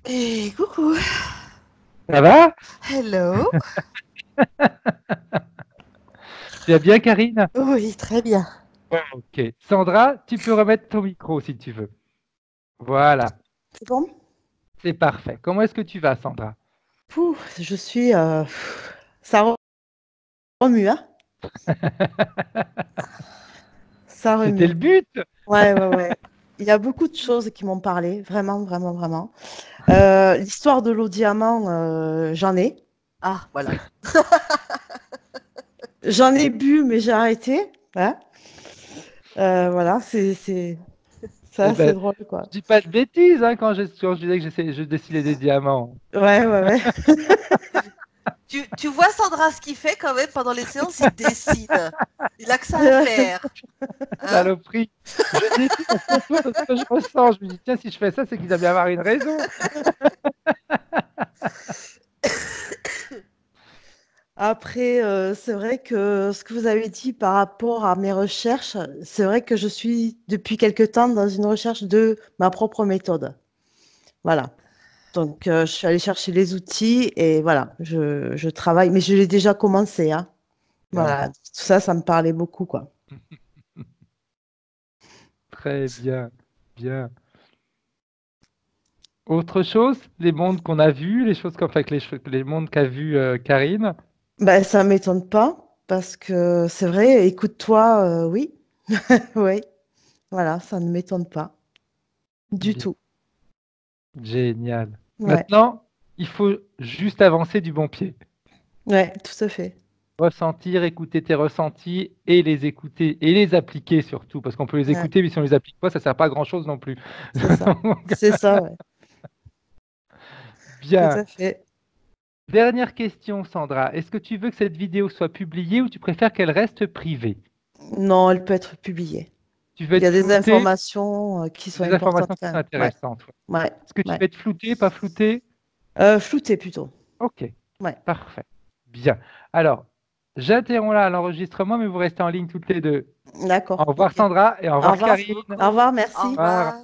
Et coucou. Ça va? Hello. Tu vas bien, Karine? Oui, très bien. Ok. Sandra, tu peux remettre ton micro si tu veux. Voilà. C'est bon? C'est parfait. Comment est-ce que tu vas, Sandra? Je suis... ça remue, hein? Ça remue. C'était le but. Ouais. Il y a beaucoup de choses qui m'ont parlé, vraiment. L'histoire de l'eau diamant, j'en ai. Ah, voilà. J'en ai bu, mais j'ai arrêté. Hein. Voilà, c'est drôle, quoi. Je dis pas de bêtises quand je disais que je dessinais des diamants. Ouais. Tu vois Sandra ce qu'il fait quand même pendant les séances, il dessine. Il a que ça à faire. Hein? Saloperie. Je dessine en fonction de ce que je ressens. Je me dis, tiens, si je fais ça, c'est qu'il doit bien avoir une raison. Après, c'est vrai que ce que vous avez dit par rapport à mes recherches, c'est vrai que je suis depuis quelque temps dans une recherche de ma propre méthode. Voilà. Donc, je suis allée chercher les outils et voilà, je travaille, mais je l'ai déjà commencé. Hein. Voilà, tout ça, ça me parlait beaucoup, quoi. Très bien, bien. Autre chose, les mondes qu'on a vus, les choses les mondes qu'a vu Karine. Ben, ça ne m'étonne pas parce que c'est vrai, écoute-toi, oui. Oui, voilà, ça ne m'étonne pas du tout. Génial. Ouais. Maintenant, il faut juste avancer du bon pied. Ouais, tout à fait. Ressentir, écouter tes ressentis et les écouter et les appliquer surtout, parce qu'on peut les écouter, mais si on les applique pas, ça sert pas à grand chose non plus. C'est ça. C'est ça, ouais. Bien. Tout à fait. Dernière question, Sandra. Est-ce que tu veux que cette vidéo soit publiée ou tu préfères qu'elle reste privée? Non, elle peut être publiée. Tu veux Il y a être des flouté? informations qui sont Des importantes. informations qui sont intéressantes. Ouais. Est-ce que tu veux être flouté, pas flouté? Flouté plutôt. Ok. Ouais. Parfait. Bien. Alors, j'interromps là l'enregistrement, mais vous restez en ligne toutes les deux. D'accord. Au revoir Sandra et au revoir Karine. Au revoir, merci. Au revoir.